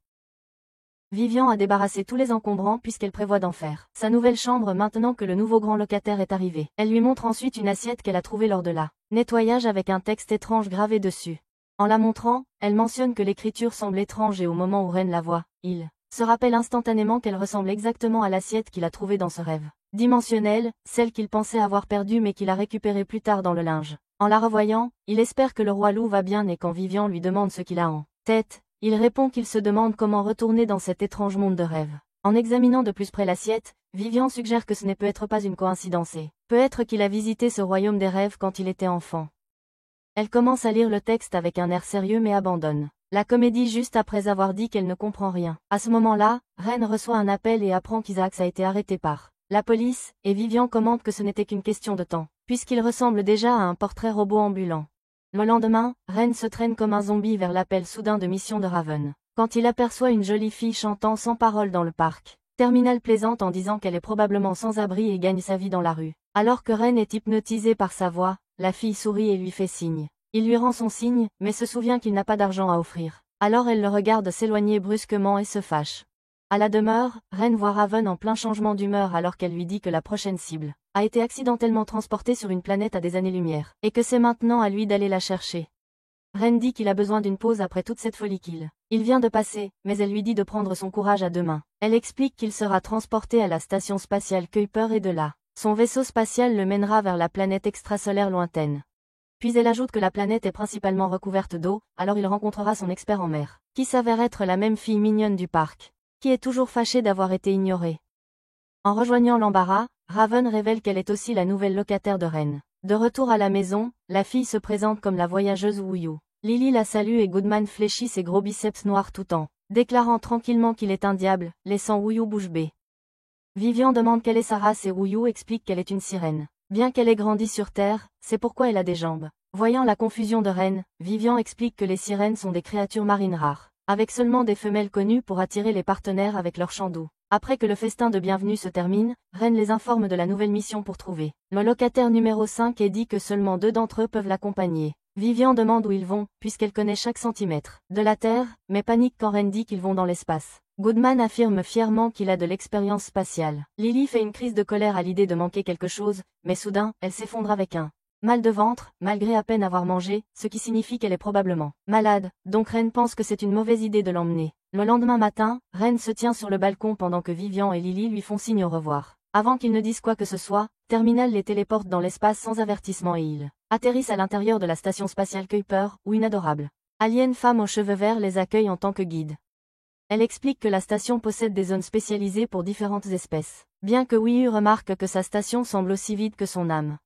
Vivien a débarrassé tous les encombrants puisqu'elle prévoit d'en faire sa nouvelle chambre maintenant que le nouveau grand locataire est arrivé. Elle lui montre ensuite une assiette qu'elle a trouvée lors de la nettoyage avec un texte étrange gravé dessus. En la montrant, elle mentionne que l'écriture semble étrange et au moment où Ren la voit, il se rappelle instantanément qu'elle ressemble exactement à l'assiette qu'il a trouvée dans ce rêve dimensionnel, celle qu'il pensait avoir perdue mais qu'il a récupérée plus tard dans le linge. En la revoyant, il espère que le roi loup va bien et quand Vivien lui demande ce qu'il a en tête, il répond qu'il se demande comment retourner dans cet étrange monde de rêve. En examinant de plus près l'assiette, Vivien suggère que ce n'est peut-être pas une coïncidence et peut-être qu'il a visité ce royaume des rêves quand il était enfant. Elle commence à lire le texte avec un air sérieux mais abandonne la comédie juste après avoir dit qu'elle ne comprend rien. À ce moment-là, Ren reçoit un appel et apprend qu'Isax a été arrêté par la police, et Vivien commente que ce n'était qu'une question de temps, puisqu'il ressemble déjà à un portrait robot ambulant. Le lendemain, Ren se traîne comme un zombie vers l'appel soudain de mission de Raven, quand il aperçoit une jolie fille chantant sans parole dans le parc. Terminal plaisante en disant qu'elle est probablement sans abri et gagne sa vie dans la rue. Alors que Ren est hypnotisé par sa voix, la fille sourit et lui fait signe. Il lui rend son signe, mais se souvient qu'il n'a pas d'argent à offrir. Alors elle le regarde s'éloigner brusquement et se fâche. À la demeure, Ren voit Raven en plein changement d'humeur alors qu'elle lui dit que la prochaine cible a été accidentellement transportée sur une planète à des années-lumière, et que c'est maintenant à lui d'aller la chercher. Ren dit qu'il a besoin d'une pause après toute cette folie qu'il vient de passer, mais elle lui dit de prendre son courage à deux mains. Elle explique qu'il sera transporté à la station spatiale Kuiper et de là, son vaisseau spatial le mènera vers la planète extrasolaire lointaine. Puis elle ajoute que la planète est principalement recouverte d'eau, alors il rencontrera son expert en mer, qui s'avère être la même fille mignonne du parc. qui est toujours fâchée d'avoir été ignorée. En rejoignant l'embarras, Raven révèle qu'elle est aussi la nouvelle locataire de Ren. De retour à la maison, la fille se présente comme la voyageuse Woo-Yu. Lily la salue et Goodman fléchit ses gros biceps noirs tout en déclarant tranquillement qu'il est un diable, laissant Woo-Yu bouche bée. Vivian demande quelle est sa race et Woo-Yu explique qu'elle est une sirène. Bien qu'elle ait grandi sur Terre, c'est pourquoi elle a des jambes. Voyant la confusion de Ren, Vivian explique que les sirènes sont des créatures marines rares, avec seulement des femelles connues pour attirer les partenaires avec leur chant doux. Après que le festin de bienvenue se termine, Ren les informe de la nouvelle mission pour trouver le locataire numéro 5 et dit que seulement 2 d'entre eux peuvent l'accompagner. Vivian demande où ils vont, puisqu'elle connaît chaque centimètre de la Terre, mais panique quand Ren dit qu'ils vont dans l'espace. Goodman affirme fièrement qu'il a de l'expérience spatiale. Lily fait une crise de colère à l'idée de manquer quelque chose, mais soudain, elle s'effondre avec un mal de ventre, malgré à peine avoir mangé, ce qui signifie qu'elle est probablement malade, donc Ren pense que c'est une mauvaise idée de l'emmener. Le lendemain matin, Ren se tient sur le balcon pendant que Vivian et Lily lui font signe au revoir. Avant qu'ils ne disent quoi que ce soit, Terminal les téléporte dans l'espace sans avertissement et ils atterrissent à l'intérieur de la station spatiale Kuiper, où une adorable alien femme aux cheveux verts les accueille en tant que guide. Elle explique que la station possède des zones spécialisées pour différentes espèces, bien que Woo-Yu remarque que sa station semble aussi vide que son âme.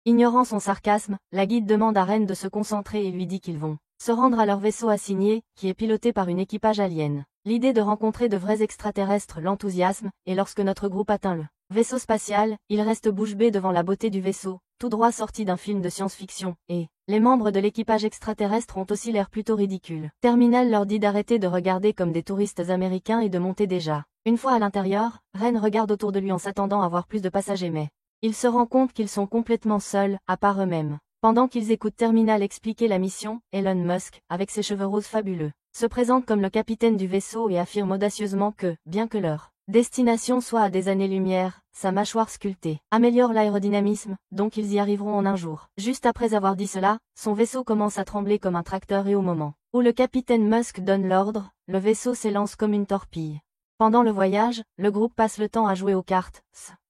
Ignorant son sarcasme, la guide demande à Ren de se concentrer et lui dit qu'ils vont se rendre à leur vaisseau assigné, qui est piloté par une équipage alien. L'idée de rencontrer de vrais extraterrestres l'enthousiasme, et lorsque notre groupe atteint le vaisseau spatial, il reste bouche bée devant la beauté du vaisseau, tout droit sorti d'un film de science-fiction, et les membres de l'équipage extraterrestre ont aussi l'air plutôt ridicules. Terminal leur dit d'arrêter de regarder comme des touristes américains et de monter déjà. Une fois à l'intérieur, Ren regarde autour de lui en s'attendant à voir plus de passagers mais il se rend compte qu'ils sont complètement seuls, à part eux-mêmes. Pendant qu'ils écoutent Terminal expliquer la mission, Elon Musk, avec ses cheveux roses fabuleux, se présente comme le capitaine du vaisseau et affirme audacieusement que, bien que leur destination soit à des années-lumière, sa mâchoire sculptée améliore l'aérodynamisme, donc ils y arriveront en un jour. Juste après avoir dit cela, son vaisseau commence à trembler comme un tracteur et au moment où le capitaine Musk donne l'ordre, le vaisseau s'élance comme une torpille. Pendant le voyage, le groupe passe le temps à jouer aux cartes,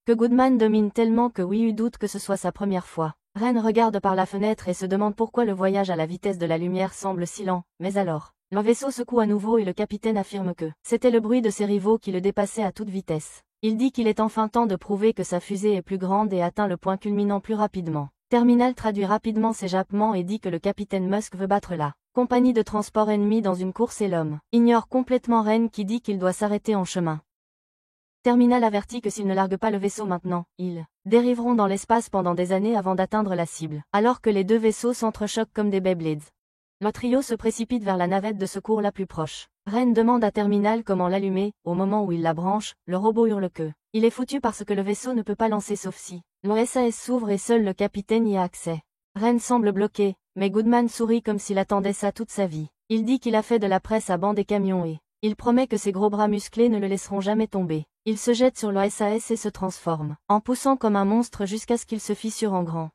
que Goodman domine tellement que Woo-Yu doute que ce soit sa première fois. Ren regarde par la fenêtre et se demande pourquoi le voyage à la vitesse de la lumière semble si lent, mais alors, le vaisseau secoue à nouveau et le capitaine affirme que c'était le bruit de ses rivaux qui le dépassait à toute vitesse. Il dit qu'il est enfin temps de prouver que sa fusée est plus grande et atteint le point culminant plus rapidement. Terminal traduit rapidement ses jappements et dit que le capitaine Musk veut battre la compagnie de transport ennemie dans une course et l'homme ignore complètement Ren qui dit qu'il doit s'arrêter en chemin. Terminal avertit que s'ils ne larguent pas le vaisseau maintenant, ils dériveront dans l'espace pendant des années avant d'atteindre la cible, alors que les deux vaisseaux s'entrechoquent comme des Beyblades. Le trio se précipite vers la navette de secours la plus proche. Ren demande à Terminal comment l'allumer, au moment où il la branche, le robot hurle que il est foutu parce que le vaisseau ne peut pas lancer sauf si le SAS s'ouvre et seul le capitaine y a accès. Ren semble bloqué, mais Goodman sourit comme s'il attendait ça toute sa vie. Il dit qu'il a fait de la presse à banc des camions et il promet que ses gros bras musclés ne le laisseront jamais tomber. Il se jette sur le SAS et se transforme, en poussant comme un monstre jusqu'à ce qu'il se fissure en grand.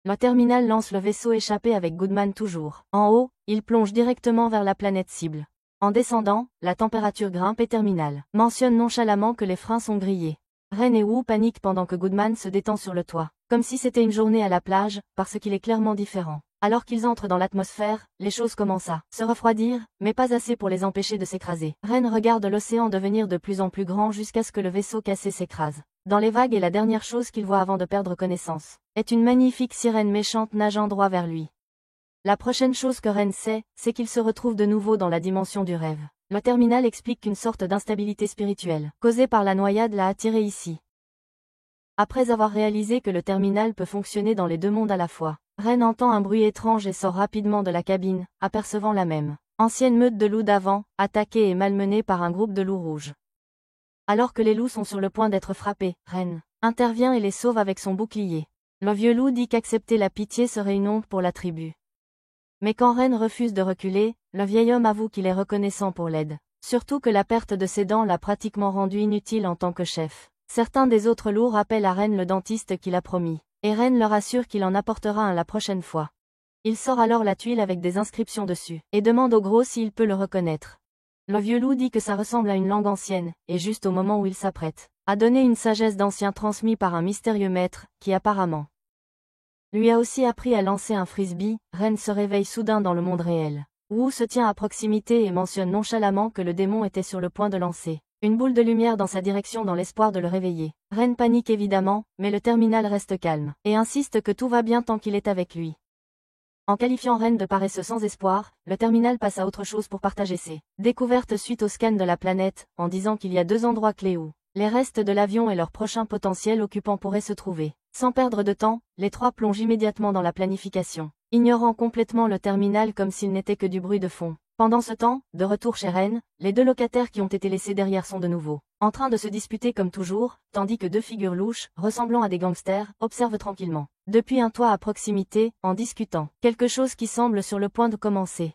Le terminal lance le vaisseau échappé avec Goodman toujours. En haut, il plonge directement vers la planète cible. En descendant, la température grimpe et Terminal mentionne nonchalamment que les freins sont grillés. Ren et Woo paniquent pendant que Goodman se détend sur le toit, comme si c'était une journée à la plage, parce qu'il est clairement différent. Alors qu'ils entrent dans l'atmosphère, les choses commencent à se refroidir, mais pas assez pour les empêcher de s'écraser. Ren regarde l'océan devenir de plus en plus grand jusqu'à ce que le vaisseau cassé s'écrase dans les vagues et la dernière chose qu'il voit avant de perdre connaissance est une magnifique sirène méchante nageant droit vers lui. La prochaine chose que Ren sait, c'est qu'il se retrouve de nouveau dans la dimension du rêve. Le terminal explique qu'une sorte d'instabilité spirituelle, causée par la noyade l'a attiré ici. Après avoir réalisé que le terminal peut fonctionner dans les deux mondes à la fois, Ren entend un bruit étrange et sort rapidement de la cabine, apercevant la même ancienne meute de loups d'avant, attaquée et malmenée par un groupe de loups rouges. Alors que les loups sont sur le point d'être frappés, Ren intervient et les sauve avec son bouclier. Le vieux loup dit qu'accepter la pitié serait une honte pour la tribu. Mais quand Ren refuse de reculer, le vieil homme avoue qu'il est reconnaissant pour l'aide. Surtout que la perte de ses dents l'a pratiquement rendu inutile en tant que chef. Certains des autres loups rappellent à Ren le dentiste qu'il a promis, et Ren leur assure qu'il en apportera un la prochaine fois. Il sort alors la tuile avec des inscriptions dessus, et demande au gros s'il peut le reconnaître. Le vieux loup dit que ça ressemble à une langue ancienne, et juste au moment où il s'apprête à donner une sagesse d'ancien transmis par un mystérieux maître, qui apparemment lui a aussi appris à lancer un frisbee, Ren se réveille soudain dans le monde réel. Wu se tient à proximité et mentionne nonchalamment que le démon était sur le point de lancer une boule de lumière dans sa direction dans l'espoir de le réveiller. Ren panique évidemment, mais le terminal reste calme, et insiste que tout va bien tant qu'il est avec lui. En qualifiant Ren de paresseux sans espoir, le terminal passe à autre chose pour partager ses découvertes suite au scan de la planète, en disant qu'il y a 2 endroits clés où les restes de l'avion et leur prochain potentiel occupant pourraient se trouver. Sans perdre de temps, les 3 plongent immédiatement dans la planification, ignorant complètement le terminal comme s'il n'était que du bruit de fond. Pendant ce temps, de retour chez Ren, les 2 locataires qui ont été laissés derrière sont de nouveau en train de se disputer comme toujours, tandis que 2 figures louches, ressemblant à des gangsters, observent tranquillement, depuis un toit à proximité, en discutant. Quelque chose qui semble sur le point de commencer.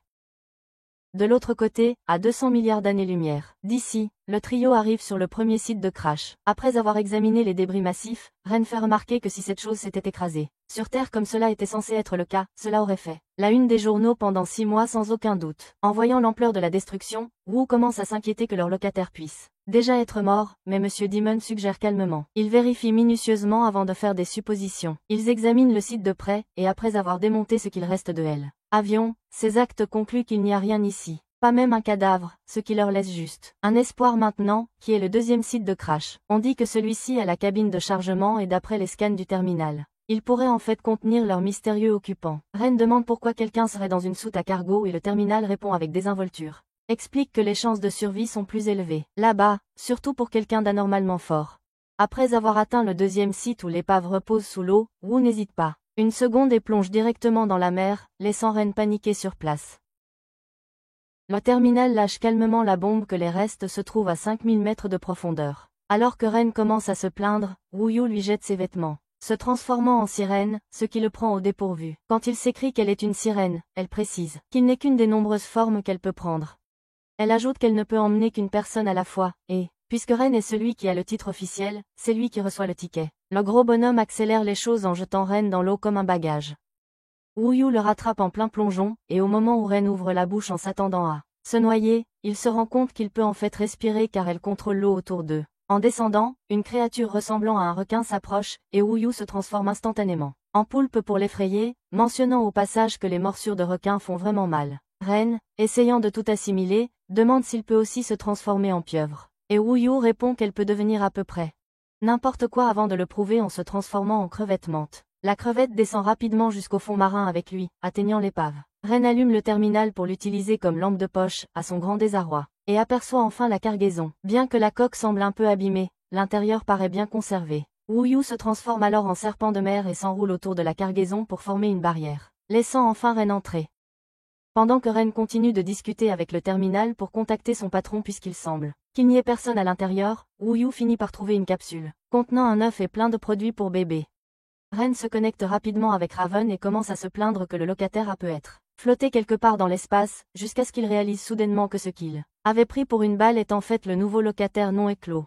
De l'autre côté, à 200 milliards d'années-lumière d'ici, le trio arrive sur le premier site de crash. Après avoir examiné les débris massifs, Ren fait remarquer que si cette chose s'était écrasée sur Terre comme cela était censé être le cas, cela aurait fait la une des journaux pendant 6 mois sans aucun doute. En voyant l'ampleur de la destruction, Wu commence à s'inquiéter que leur locataire puisse déjà être mort, mais Monsieur Demon suggère calmement. Ils vérifient minutieusement avant de faire des suppositions. Ils examinent le site de près, et après avoir démonté ce qu'il reste de L. Avion, ces actes concluent qu'il n'y a rien ici. Pas même un cadavre, ce qui leur laisse juste un espoir maintenant, qui est le 2e site de crash. On dit que celui-ci a la cabine de chargement et d'après les scans du terminal, il pourrait en fait contenir leur mystérieux occupant. Ren demande pourquoi quelqu'un serait dans une soute à cargo et le terminal répond avec désinvolture. Explique que les chances de survie sont plus élevées là-bas, surtout pour quelqu'un d'anormalement fort. Après avoir atteint le 2e site où l'épave repose sous l'eau, Wu n'hésite pas une seconde et plonge directement dans la mer, laissant Ren paniquer sur place. Le terminal lâche calmement la bombe que les restes se trouvent à 5000 mètres de profondeur. Alors que Ren commence à se plaindre, Wu Yu lui jette ses vêtements, se transformant en sirène, ce qui le prend au dépourvu. Quand il s'écrie qu'elle est une sirène, elle précise qu'il n'est qu'une des nombreuses formes qu'elle peut prendre. Elle ajoute qu'elle ne peut emmener qu'une personne à la fois, et, puisque Ren est celui qui a le titre officiel, c'est lui qui reçoit le ticket. Le gros bonhomme accélère les choses en jetant Ren dans l'eau comme un bagage. Wu Yu le rattrape en plein plongeon, et au moment où Ren ouvre la bouche en s'attendant à se noyer, il se rend compte qu'il peut en fait respirer car elle contrôle l'eau autour d'eux. En descendant, une créature ressemblant à un requin s'approche, et Wu Yu se transforme instantanément en poulpe pour l'effrayer, mentionnant au passage que les morsures de requin font vraiment mal. Ren, essayant de tout assimiler, demande s'il peut aussi se transformer en pieuvre. Et Wu Yu répond qu'elle peut devenir à peu près n'importe quoi avant de le prouver en se transformant en crevette menthe. La crevette descend rapidement jusqu'au fond marin avec lui, atteignant l'épave. Ren allume le terminal pour l'utiliser comme lampe de poche, à son grand désarroi, et aperçoit enfin la cargaison. Bien que la coque semble un peu abîmée, l'intérieur paraît bien conservé. Wu Yu se transforme alors en serpent de mer et s'enroule autour de la cargaison pour former une barrière, laissant enfin Ren entrer. Pendant que Ren continue de discuter avec le terminal pour contacter son patron puisqu'il semble qu'il n'y ait personne à l'intérieur, Wu Yu finit par trouver une capsule contenant un œuf et plein de produits pour bébé. Ren se connecte rapidement avec Raven et commence à se plaindre que le locataire a peut être flotté quelque part dans l'espace, jusqu'à ce qu'il réalise soudainement que ce qu'il avait pris pour une balle est en fait le nouveau locataire non éclos.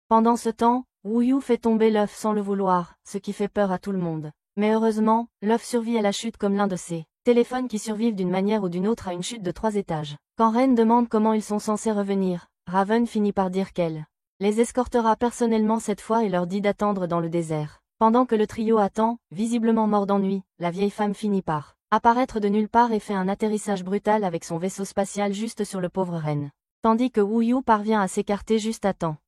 Pendant ce temps, Wu Yu fait tomber l'œuf sans le vouloir, ce qui fait peur à tout le monde. Mais heureusement, l'œuf survit à la chute comme l'un de ses téléphones qui survivent d'une manière ou d'une autre à une chute de 3 étages. Quand Ren demande comment ils sont censés revenir, Raven finit par dire qu'elle les escortera personnellement cette fois et leur dit d'attendre dans le désert. Pendant que le trio attend, visiblement mort d'ennui, la vieille femme finit par apparaître de nulle part et fait un atterrissage brutal avec son vaisseau spatial juste sur le pauvre Ren. Tandis que Wu Yu parvient à s'écarter juste à temps.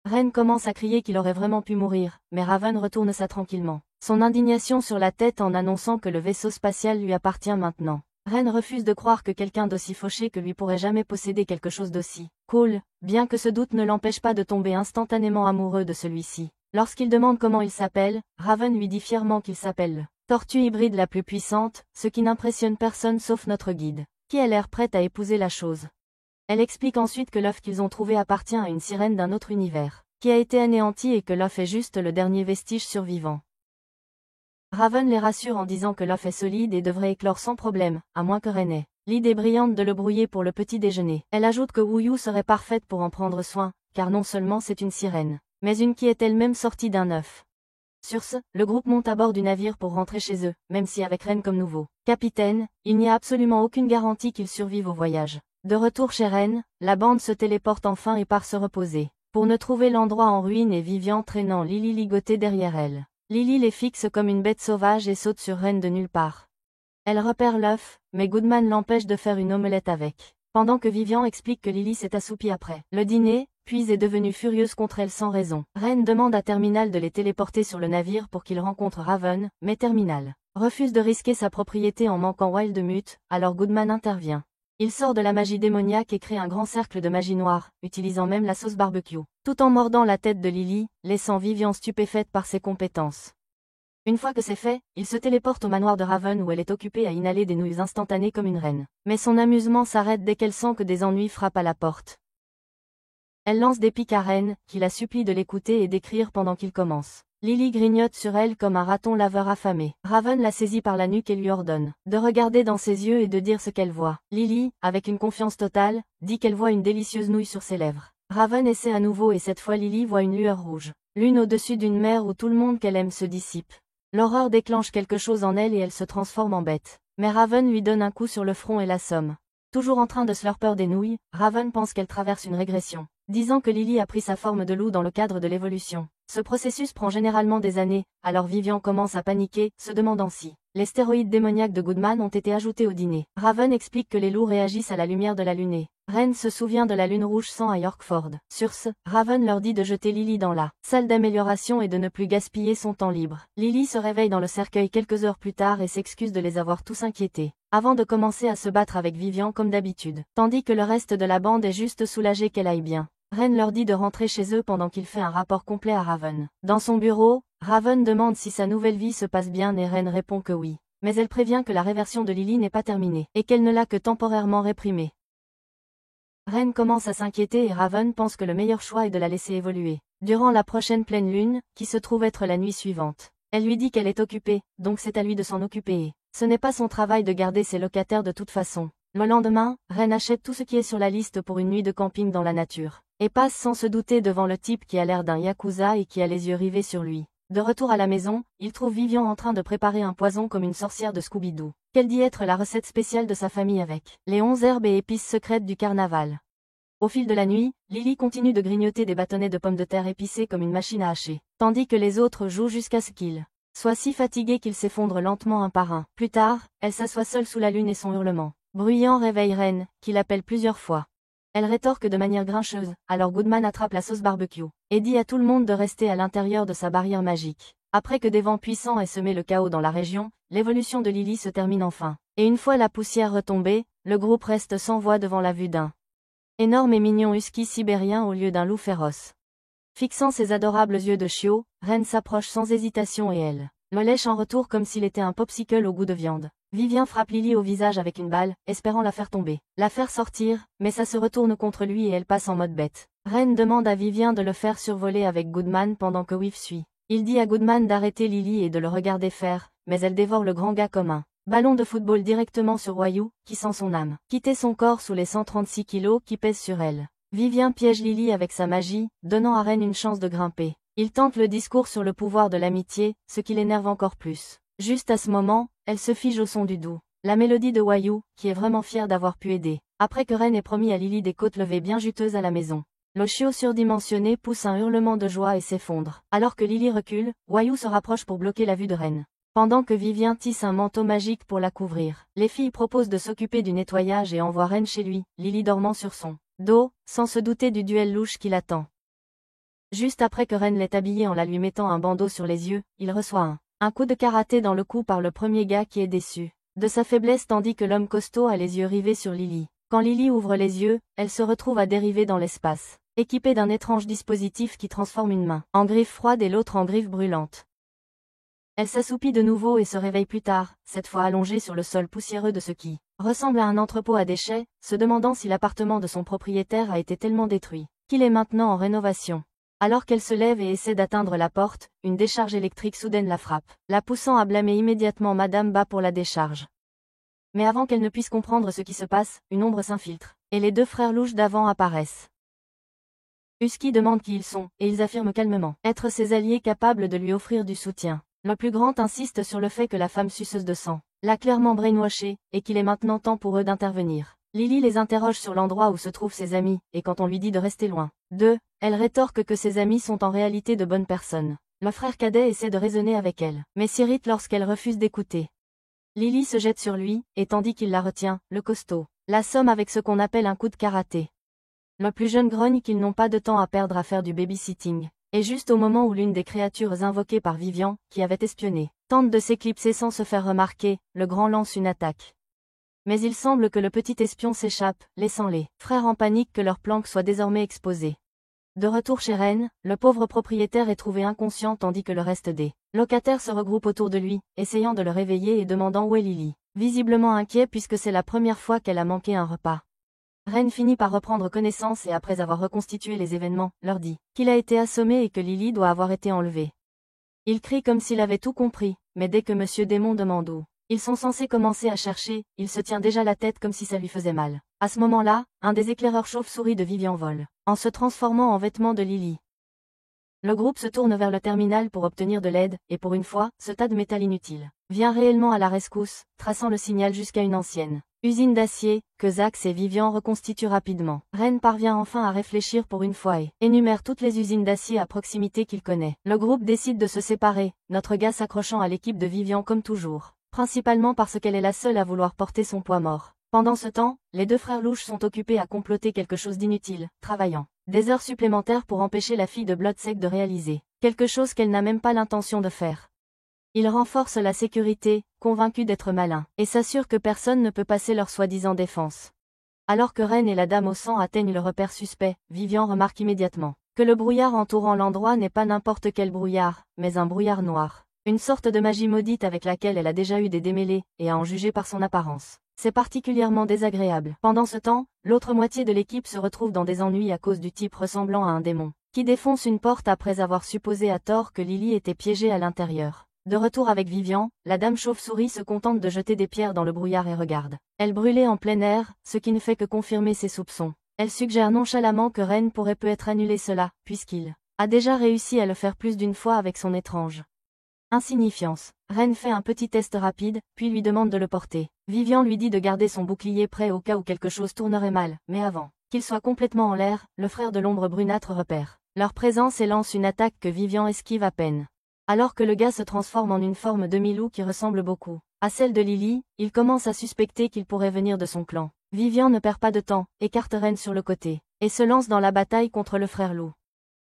Ren commence à crier qu'il aurait vraiment pu mourir, mais Raven retourne ça tranquillement. Son indignation sur la tête en annonçant que le vaisseau spatial lui appartient maintenant. Ren refuse de croire que quelqu'un d'aussi fauché que lui pourrait jamais posséder quelque chose d'aussi cool, bien que ce doute ne l'empêche pas de tomber instantanément amoureux de celui-ci. Lorsqu'il demande comment il s'appelle, Raven lui dit fièrement qu'il s'appelle le tortue hybride la plus puissante, ce qui n'impressionne personne sauf notre guide, qui a l'air prête à épouser la chose. Elle explique ensuite que l'œuf qu'ils ont trouvé appartient à une sirène d'un autre univers, qui a été anéanti et que l'œuf est juste le dernier vestige survivant. Raven les rassure en disant que l'œuf est solide et devrait éclore sans problème, à moins que Ren ait l'idée brillante de le brouiller pour le petit déjeuner. Elle ajoute que Wu Yu serait parfaite pour en prendre soin, car non seulement c'est une sirène, mais une qui est elle-même sortie d'un œuf. Sur ce, le groupe monte à bord du navire pour rentrer chez eux, même si avec Ren comme nouveau capitaine, il n'y a absolument aucune garantie qu'ils survivent au voyage. De retour chez Ren, la bande se téléporte enfin et part se reposer, pour ne trouver l'endroit en ruine et Vivian traînant Lily ligotée derrière elle. Lily les fixe comme une bête sauvage et saute sur Ren de nulle part. Elle repère l'œuf, mais Goodman l'empêche de faire une omelette avec. Pendant que Vivian explique que Lily s'est assoupie après le dîner, puis est devenue furieuse contre elle sans raison. Ren demande à Terminal de les téléporter sur le navire pour qu'il rencontre Raven, mais Terminal refuse de risquer sa propriété en manquant Wildemute, alors Goodman intervient. Il sort de la magie démoniaque et crée un grand cercle de magie noire, utilisant même la sauce barbecue, tout en mordant la tête de Lily, laissant Vivian stupéfaite par ses compétences. Une fois que c'est fait, il se téléporte au manoir de Raven où elle est occupée à inhaler des nouilles instantanées comme une reine. Mais son amusement s'arrête dès qu'elle sent que des ennuis frappent à la porte. Elle lance des piques à Ren, qui la supplie de l'écouter et d'écrire pendant qu'il commence. Lily grignote sur elle comme un raton laveur affamé. Raven la saisit par la nuque et lui ordonne de regarder dans ses yeux et de dire ce qu'elle voit. Lily, avec une confiance totale, dit qu'elle voit une délicieuse nouille sur ses lèvres. Raven essaie à nouveau et cette fois Lily voit une lueur rouge. L'une au-dessus d'une mer où tout le monde qu'elle aime se dissipe. L'horreur déclenche quelque chose en elle et elle se transforme en bête. Mais Raven lui donne un coup sur le front et l'assomme. Toujours en train de slurper des nouilles, Raven pense qu'elle traverse une régression, disant que Lily a pris sa forme de loup dans le cadre de l'évolution. Ce processus prend généralement des années, alors Vivian commence à paniquer, se demandant si les stéroïdes démoniaques de Goodman ont été ajoutés au dîner. Raven explique que les loups réagissent à la lumière de la lune. Ren se souvient de la lune rouge sang à Yorkford. Sur ce, Raven leur dit de jeter Lily dans la salle d'amélioration et de ne plus gaspiller son temps libre. Lily se réveille dans le cercueil quelques heures plus tard et s'excuse de les avoir tous inquiétés, avant de commencer à se battre avec Vivian comme d'habitude, tandis que le reste de la bande est juste soulagé qu'elle aille bien. Ren leur dit de rentrer chez eux pendant qu'il fait un rapport complet à Raven. Dans son bureau, Raven demande si sa nouvelle vie se passe bien et Ren répond que oui. Mais elle prévient que la réversion de Lily n'est pas terminée, et qu'elle ne l'a que temporairement réprimée. Ren commence à s'inquiéter et Raven pense que le meilleur choix est de la laisser évoluer. Durant la prochaine pleine lune, qui se trouve être la nuit suivante, elle lui dit qu'elle est occupée, donc c'est à lui de s'en occuper et ce n'est pas son travail de garder ses locataires de toute façon. Le lendemain, Ren achète tout ce qui est sur la liste pour une nuit de camping dans la nature, et passe sans se douter devant le type qui a l'air d'un yakuza et qui a les yeux rivés sur lui. De retour à la maison, il trouve Vivian en train de préparer un poison comme une sorcière de Scooby-Doo, qu'elle dit être la recette spéciale de sa famille avec les 11 herbes et épices secrètes du carnaval. Au fil de la nuit, Lily continue de grignoter des bâtonnets de pommes de terre épicées comme une machine à hacher, tandis que les autres jouent jusqu'à ce qu'ils soient si fatigués qu'ils s'effondrent lentement un par un. Plus tard, elle s'assoit seule sous la lune et son hurlement bruyant réveille Ren, qui l'appelle plusieurs fois. Elle rétorque de manière grincheuse, alors Goodman attrape la sauce barbecue, et dit à tout le monde de rester à l'intérieur de sa barrière magique. Après que des vents puissants aient semé le chaos dans la région, l'évolution de Lily se termine enfin. Et une fois la poussière retombée, le groupe reste sans voix devant la vue d'un énorme et mignon husky sibérien au lieu d'un loup féroce. Fixant ses adorables yeux de chiot, Ren s'approche sans hésitation et elle le lèche en retour comme s'il était un popsicle au goût de viande. Vivian frappe Lily au visage avec une balle, espérant la faire tomber, la faire sortir, mais ça se retourne contre lui et elle passe en mode bête. Ren demande à Vivian de le faire survoler avec Goodman pendant que Whiff suit. Il dit à Goodman d'arrêter Lily et de le regarder faire, mais elle dévore le grand gars comme un ballon de football directement sur Wayu, qui sent son âme quitter son corps sous les 136 kilos qui pèsent sur elle. Vivian piège Lily avec sa magie, donnant à Ren une chance de grimper. Il tente le discours sur le pouvoir de l'amitié, ce qui l'énerve encore plus. Juste à ce moment, elle se fige au son du doux. La mélodie de Wayu, qui est vraiment fière d'avoir pu aider. Après que Ren ait promis à Lily des côtes levées bien juteuses à la maison. Le chiot surdimensionné pousse un hurlement de joie et s'effondre. Alors que Lily recule, Wayu se rapproche pour bloquer la vue de Ren. Pendant que Vivian tisse un manteau magique pour la couvrir, les filles proposent de s'occuper du nettoyage et envoient Ren chez lui, Lily dormant sur son dos, sans se douter du duel louche qui l'attend. Juste après que Ren l'ait habillé en la lui mettant un bandeau sur les yeux, il reçoit un coup de karaté dans le cou par le premier gars qui est déçu de sa faiblesse tandis que l'homme costaud a les yeux rivés sur Lily. Quand Lily ouvre les yeux, elle se retrouve à dériver dans l'espace, équipée d'un étrange dispositif qui transforme une main en griffe froide et l'autre en griffe brûlante. Elle s'assoupit de nouveau et se réveille plus tard, cette fois allongée sur le sol poussiéreux de ce qui ressemble à un entrepôt à déchets, se demandant si l'appartement de son propriétaire a été tellement détruit qu'il est maintenant en rénovation. Alors qu'elle se lève et essaie d'atteindre la porte, une décharge électrique soudaine la frappe, la poussant à blâmer immédiatement Madame Ba pour la décharge. Mais avant qu'elle ne puisse comprendre ce qui se passe, une ombre s'infiltre, et les deux frères louches d'avant apparaissent. Husky demande qui ils sont, et ils affirment calmement être ses alliés capables de lui offrir du soutien. Le plus grand insiste sur le fait que la femme suceuse de sang l'a clairement brainwashé, et qu'il est maintenant temps pour eux d'intervenir. Lily les interroge sur l'endroit où se trouvent ses amis, et quand on lui dit de rester loin d'eux, elle rétorque que ses amis sont en réalité de bonnes personnes. Le frère cadet essaie de raisonner avec elle, mais s'irrite lorsqu'elle refuse d'écouter. Lily se jette sur lui, et tandis qu'il la retient, le costaud l'assomme avec ce qu'on appelle un coup de karaté. Le plus jeune grogne qu'ils n'ont pas de temps à perdre à faire du babysitting. Et juste au moment où l'une des créatures invoquées par Vivian, qui avait espionné, tente de s'éclipser sans se faire remarquer, le grand lance une attaque. Mais il semble que le petit espion s'échappe, laissant les frères en panique que leur planque soit désormais exposée. De retour chez Ren, le pauvre propriétaire est trouvé inconscient tandis que le reste des locataires se regroupent autour de lui, essayant de le réveiller et demandant où est Lily, visiblement inquiet puisque c'est la première fois qu'elle a manqué un repas. Ren finit par reprendre connaissance et après avoir reconstitué les événements, leur dit qu'il a été assommé et que Lily doit avoir été enlevée. Il crie comme s'il avait tout compris, mais dès que Monsieur Démon demande où ils sont censés commencer à chercher, il se tient déjà la tête comme si ça lui faisait mal. À ce moment-là, un des éclaireurs chauves-souris de Vivian vole, en se transformant en vêtements de Lily. Le groupe se tourne vers le terminal pour obtenir de l'aide, et pour une fois, ce tas de métal inutile vient réellement à la rescousse, traçant le signal jusqu'à une ancienne usine d'acier, que Zax et Vivian reconstituent rapidement. Ren parvient enfin à réfléchir pour une fois et énumère toutes les usines d'acier à proximité qu'il connaît. Le groupe décide de se séparer, notre gars s'accrochant à l'équipe de Vivian comme toujours, principalement parce qu'elle est la seule à vouloir porter son poids mort. Pendant ce temps, les deux frères louches sont occupés à comploter quelque chose d'inutile, travaillant des heures supplémentaires pour empêcher la fille de Bloodsec de réaliser quelque chose qu'elle n'a même pas l'intention de faire. Ils renforcent la sécurité, convaincus d'être malins, et s'assurent que personne ne peut passer leur soi-disant défense. Alors que Ren et la dame au sang atteignent le repère suspect, Vivian remarque immédiatement que le brouillard entourant l'endroit n'est pas n'importe quel brouillard, mais un brouillard noir. Une sorte de magie maudite avec laquelle elle a déjà eu des démêlés, et à en juger par son apparence. C'est particulièrement désagréable. Pendant ce temps, l'autre moitié de l'équipe se retrouve dans des ennuis à cause du type ressemblant à un démon, qui défonce une porte après avoir supposé à tort que Lily était piégée à l'intérieur. De retour avec Vivian, la dame chauve-souris se contente de jeter des pierres dans le brouillard et regarde. Elle brûlait en plein air, ce qui ne fait que confirmer ses soupçons. Elle suggère nonchalamment que Ren pourrait peut-être annuler cela, puisqu'il a déjà réussi à le faire plus d'une fois avec son étrange insignifiance. Ren fait un petit test rapide, puis lui demande de le porter. Vivian lui dit de garder son bouclier prêt au cas où quelque chose tournerait mal, mais avant qu'il soit complètement en l'air, le frère de l'ombre brunâtre repère leur présence et lance une attaque que Vivian esquive à peine. Alors que le gars se transforme en une forme demi-loup qui ressemble beaucoup à celle de Lily, il commence à suspecter qu'il pourrait venir de son clan. Vivian ne perd pas de temps, écarte Ren sur le côté, et se lance dans la bataille contre le frère loup.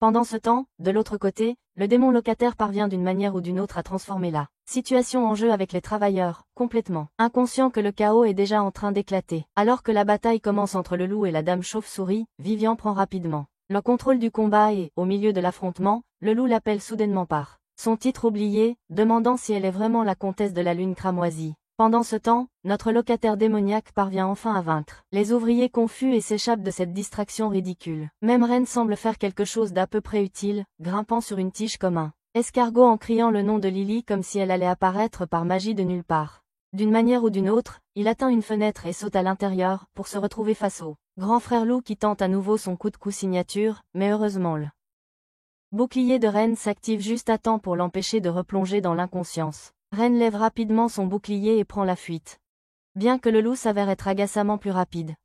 Pendant ce temps, de l'autre côté, le démon locataire parvient d'une manière ou d'une autre à transformer la situation en jeu avec les travailleurs, complètement inconscient que le chaos est déjà en train d'éclater. Alors que la bataille commence entre le loup et la dame chauve-souris, Vivian prend rapidement le contrôle du combat et, au milieu de l'affrontement, le loup l'appelle soudainement par son titre oublié, demandant si elle est vraiment la comtesse de la lune cramoisie. Pendant ce temps, notre locataire démoniaque parvient enfin à vaincre les ouvriers confus et s'échappe de cette distraction ridicule. Même Ren semble faire quelque chose d'à peu près utile, grimpant sur une tige comme un escargot en criant le nom de Lily comme si elle allait apparaître par magie de nulle part. D'une manière ou d'une autre, il atteint une fenêtre et saute à l'intérieur, pour se retrouver face au grand frère loup qui tente à nouveau son coup de cou signature, mais heureusement le bouclier de Ren s'active juste à temps pour l'empêcher de replonger dans l'inconscience. Ren lève rapidement son bouclier et prend la fuite. Bien que le loup s'avère être agacamment plus rapide.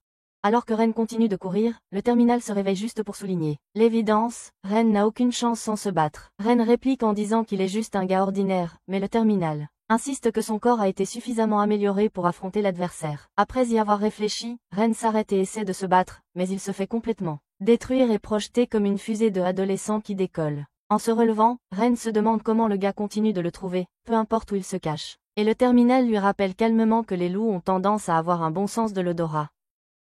Alors que Ren continue de courir, le terminal se réveille juste pour souligner l'évidence, Ren n'a aucune chance sans se battre. Ren réplique en disant qu'il est juste un gars ordinaire, mais le terminal insiste que son corps a été suffisamment amélioré pour affronter l'adversaire. Après y avoir réfléchi, Ren s'arrête et essaie de se battre, mais il se fait complètement détruire et projeter comme une fusée de adolescents qui décolle. En se relevant, Ren se demande comment le gars continue de le trouver, peu importe où il se cache. Et le terminal lui rappelle calmement que les loups ont tendance à avoir un bon sens de l'odorat.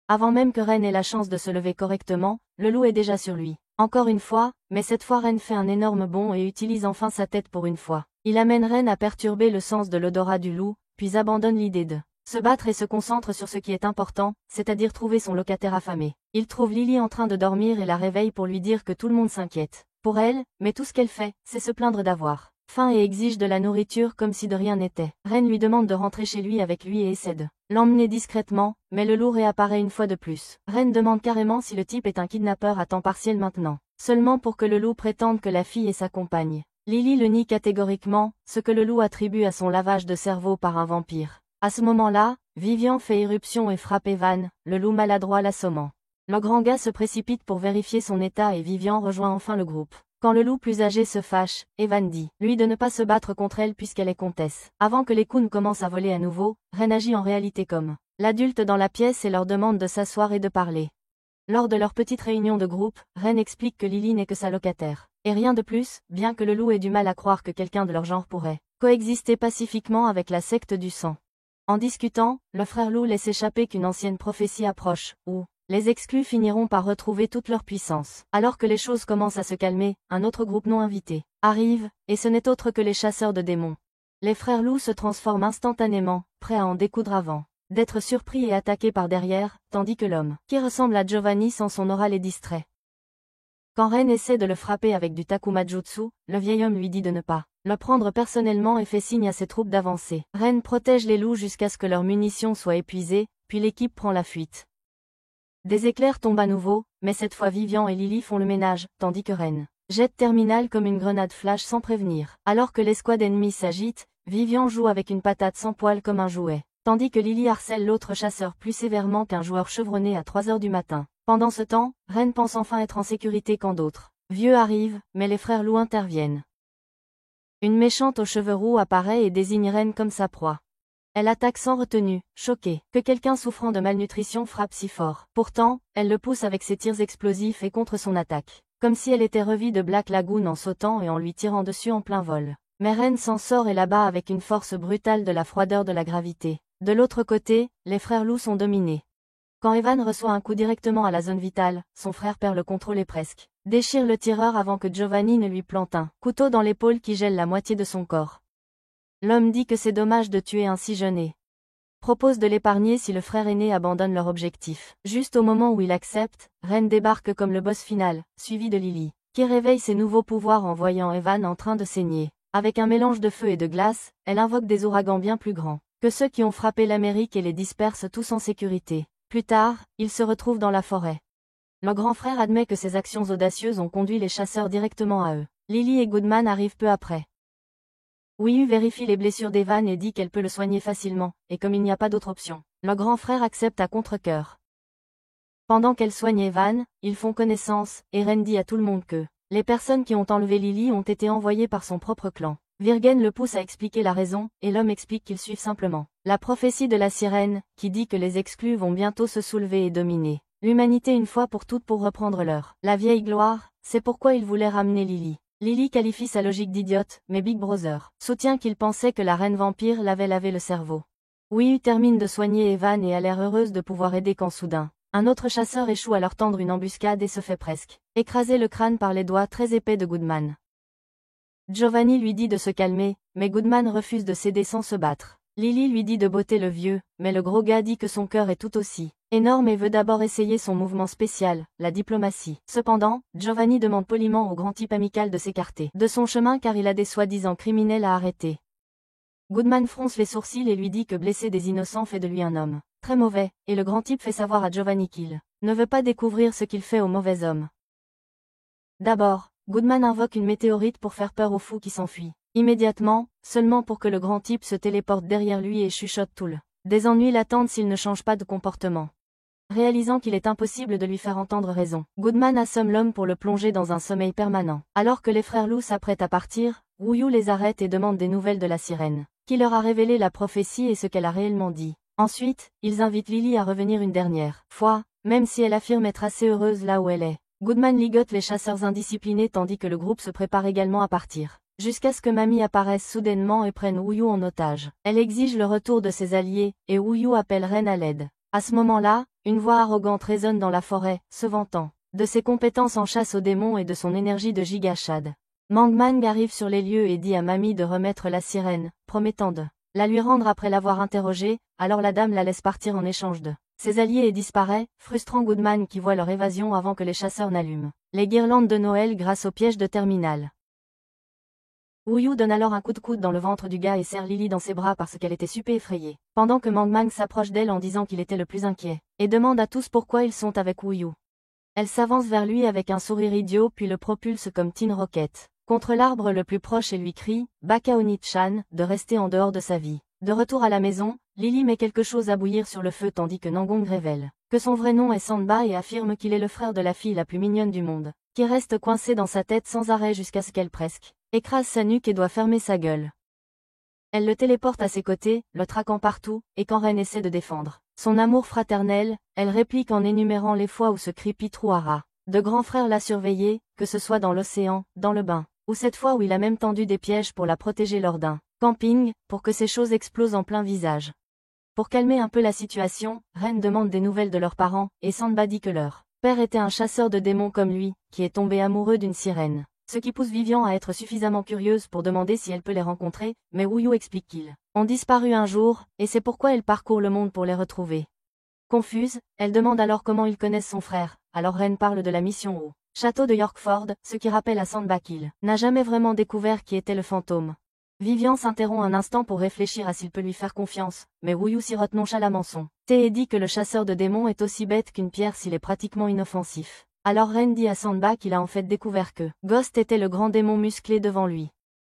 Avant même que Ren ait la chance de se lever correctement, le loup est déjà sur lui. Encore une fois, mais cette fois Ren fait un énorme bond et utilise enfin sa tête pour une fois. Il amène Ren à perturber le sens de l'odorat du loup, puis abandonne l'idée de se battre et se concentre sur ce qui est important, c'est-à-dire trouver son locataire affamé. Il trouve Lily en train de dormir et la réveille pour lui dire que tout le monde s'inquiète pour elle, mais tout ce qu'elle fait, c'est se plaindre d'avoir faim et exige de la nourriture comme si de rien n'était. Ren lui demande de rentrer chez lui avec lui et essaie de l'emmener discrètement, mais le loup réapparaît une fois de plus. Ren demande carrément si le type est un kidnappeur à temps partiel maintenant, seulement pour que le loup prétende que la fille est sa compagne. Lily le nie catégoriquement, ce que le loup attribue à son lavage de cerveau par un vampire. À ce moment-là, Vivian fait irruption et frappe Evan, le loup maladroit l'assommant. Le grand gars se précipite pour vérifier son état et Vivian rejoint enfin le groupe. Quand le loup plus âgé se fâche, Evan dit, lui de ne pas se battre contre elle puisqu'elle est comtesse. Avant que les Khûn commencent à voler à nouveau, Ren agit en réalité comme l'adulte dans la pièce et leur demande de s'asseoir et de parler. Lors de leur petite réunion de groupe, Ren explique que Lily n'est que sa locataire. Et rien de plus, bien que le loup ait du mal à croire que quelqu'un de leur genre pourrait coexister pacifiquement avec la secte du sang. En discutant, le frère loup laisse échapper qu'une ancienne prophétie approche, où les exclus finiront par retrouver toute leur puissance. Alors que les choses commencent à se calmer, un autre groupe non invité arrive, et ce n'est autre que les chasseurs de démons. Les frères loups se transforment instantanément, prêts à en découdre avant d'être surpris et attaqués par derrière, tandis que l'homme, qui ressemble à Giovanni sans son aura les distrait. Quand Ren essaie de le frapper avec du Takuma Jutsu, le vieil homme lui dit de ne pas le prendre personnellement et fait signe à ses troupes d'avancer. Ren protège les loups jusqu'à ce que leurs munitions soient épuisées, puis l'équipe prend la fuite. Des éclairs tombent à nouveau, mais cette fois Vivian et Lily font le ménage, tandis que Ren jette Terminal comme une grenade flash sans prévenir. Alors que l'escouade ennemie s'agite, Vivian joue avec une patate sans poil comme un jouet, tandis que Lily harcèle l'autre chasseur plus sévèrement qu'un joueur chevronné à 3 heures du matin. Pendant ce temps, Ren pense enfin être en sécurité quand d'autres vieux arrivent, mais les frères loups interviennent. Une méchante aux cheveux roux apparaît et désigne Ren comme sa proie. Elle attaque sans retenue, choquée, que quelqu'un souffrant de malnutrition frappe si fort. Pourtant, elle le pousse avec ses tirs explosifs et contre son attaque. Comme si elle était revue de Black Lagoon en sautant et en lui tirant dessus en plein vol. Mais Ren s'en sort et l'abat avec une force brutale de la froideur de la gravité. De l'autre côté, les frères loups sont dominés. Quand Evan reçoit un coup directement à la zone vitale, son frère perd le contrôle et presque déchire le tireur avant que Giovanni ne lui plante un couteau dans l'épaule qui gèle la moitié de son corps. L'homme dit que c'est dommage de tuer un si jeune et propose de l'épargner si le frère aîné abandonne leur objectif. Juste au moment où il accepte, Ren débarque comme le boss final, suivi de Lily, qui réveille ses nouveaux pouvoirs en voyant Evan en train de saigner. Avec un mélange de feu et de glace, elle invoque des ouragans bien plus grands que ceux qui ont frappé l'Amérique et les disperse tous en sécurité. Plus tard, ils se retrouvent dans la forêt. Le grand frère admet que ses actions audacieuses ont conduit les chasseurs directement à eux. Lily et Goodman arrivent peu après. Wiyu vérifie les blessures d'Evan et dit qu'elle peut le soigner facilement, et comme il n'y a pas d'autre option, le grand frère accepte à contre-cœur. Pendant qu'elle soigne Evan, ils font connaissance, et Ren dit à tout le monde que les personnes qui ont enlevé Lily ont été envoyées par son propre clan. Virgen le pousse à expliquer la raison, et l'homme explique qu'ils suivent simplement la prophétie de la sirène, qui dit que les exclus vont bientôt se soulever et dominer l'humanité une fois pour toutes pour reprendre la vieille gloire. C'est pourquoi il voulait ramener Lily. Lily qualifie sa logique d'idiote, mais Big Brother soutient qu'il pensait que la reine vampire l'avait lavé le cerveau. Wiyu termine de soigner Evan et a l'air heureuse de pouvoir aider quand soudain, un autre chasseur échoue à leur tendre une embuscade et se fait presque écraser le crâne par les doigts très épais de Goodman. Giovanni lui dit de se calmer, mais Goodman refuse de céder sans se battre. Lily lui dit de botter le vieux, mais le gros gars dit que son cœur est tout aussi énorme et veut d'abord essayer son mouvement spécial, la diplomatie. Cependant, Giovanni demande poliment au grand type amical de s'écarter de son chemin car il a des soi-disant criminels à arrêter. Goodman fronce les sourcils et lui dit que blesser des innocents fait de lui un homme très mauvais, et le grand type fait savoir à Giovanni qu'il ne veut pas découvrir ce qu'il fait aux mauvais hommes. D'abord, Goodman invoque une météorite pour faire peur aux fous qui s'enfuient. Immédiatement, seulement pour que le grand type se téléporte derrière lui et chuchote tout le des ennuis l'attendent s'il ne change pas de comportement. Réalisant qu'il est impossible de lui faire entendre raison, Goodman assomme l'homme pour le plonger dans un sommeil permanent. Alors que les frères loups s'apprêtent à partir, Wiyu les arrête et demande des nouvelles de la sirène, qui leur a révélé la prophétie et ce qu'elle a réellement dit. Ensuite, ils invitent Lily à revenir une dernière fois, même si elle affirme être assez heureuse là où elle est. Goodman ligote les chasseurs indisciplinés tandis que le groupe se prépare également à partir. Jusqu'à ce que Mamie apparaisse soudainement et prenne Wiyu en otage. Elle exige le retour de ses alliés, et Wiyu appelle Ren à l'aide. À ce moment-là, une voix arrogante résonne dans la forêt, se vantant de ses compétences en chasse aux démons et de son énergie de gigachad. Mang Mang arrive sur les lieux et dit à Mamie de remettre la sirène, promettant de la lui rendre après l'avoir interrogée, alors la dame la laisse partir en échange de ses alliés et disparaît, frustrant Goodman qui voit leur évasion avant que les chasseurs n'allument les guirlandes de Noël grâce au piège de Terminal. Wiyu donne alors un coup de coude dans le ventre du gars et serre Lily dans ses bras parce qu'elle était super effrayée, pendant que Mang Mang s'approche d'elle en disant qu'il était le plus inquiet, et demande à tous pourquoi ils sont avec Wiyu. Elle s'avance vers lui avec un sourire idiot puis le propulse comme Tin Rocket contre l'arbre le plus proche et lui crie « Baka Oni-chan » de rester en dehors de sa vie. De retour à la maison, Lily met quelque chose à bouillir sur le feu tandis que Nangong révèle que son vrai nom est Sanba et affirme qu'il est le frère de la fille la plus mignonne du monde, qui reste coincée dans sa tête sans arrêt jusqu'à ce qu'elle presque écrase sa nuque et doit fermer sa gueule. Elle le téléporte à ses côtés, le traquant partout, et quand Ren essaie de défendre son amour fraternel, elle réplique en énumérant les fois où ce creepy trou à rat de grand frère l'a surveillé, que ce soit dans l'océan, dans le bain, ou cette fois où il a même tendu des pièges pour la protéger lors d'un camping, pour que ces choses explosent en plein visage. Pour calmer un peu la situation, Ren demande des nouvelles de leurs parents, et Sanba dit que leur père était un chasseur de démons comme lui, qui est tombé amoureux d'une sirène. Ce qui pousse Vivian à être suffisamment curieuse pour demander si elle peut les rencontrer, mais Wuyu explique qu'ils ont disparu un jour, et c'est pourquoi elle parcourt le monde pour les retrouver. Confuse, elle demande alors comment ils connaissent son frère, alors Ren parle de la mission au château de Yorkford, ce qui rappelle à Sanba qu'il n'a jamais vraiment découvert qui était le fantôme. Vivian s'interrompt un instant pour réfléchir à s'il peut lui faire confiance, mais Wuyu sirote nonchalamment son thé et dit que le chasseur de démons est aussi bête qu'une pierre s'il est pratiquement inoffensif. Alors Ren dit à Sanba qu'il a en fait découvert que Ghost était le grand démon musclé devant lui.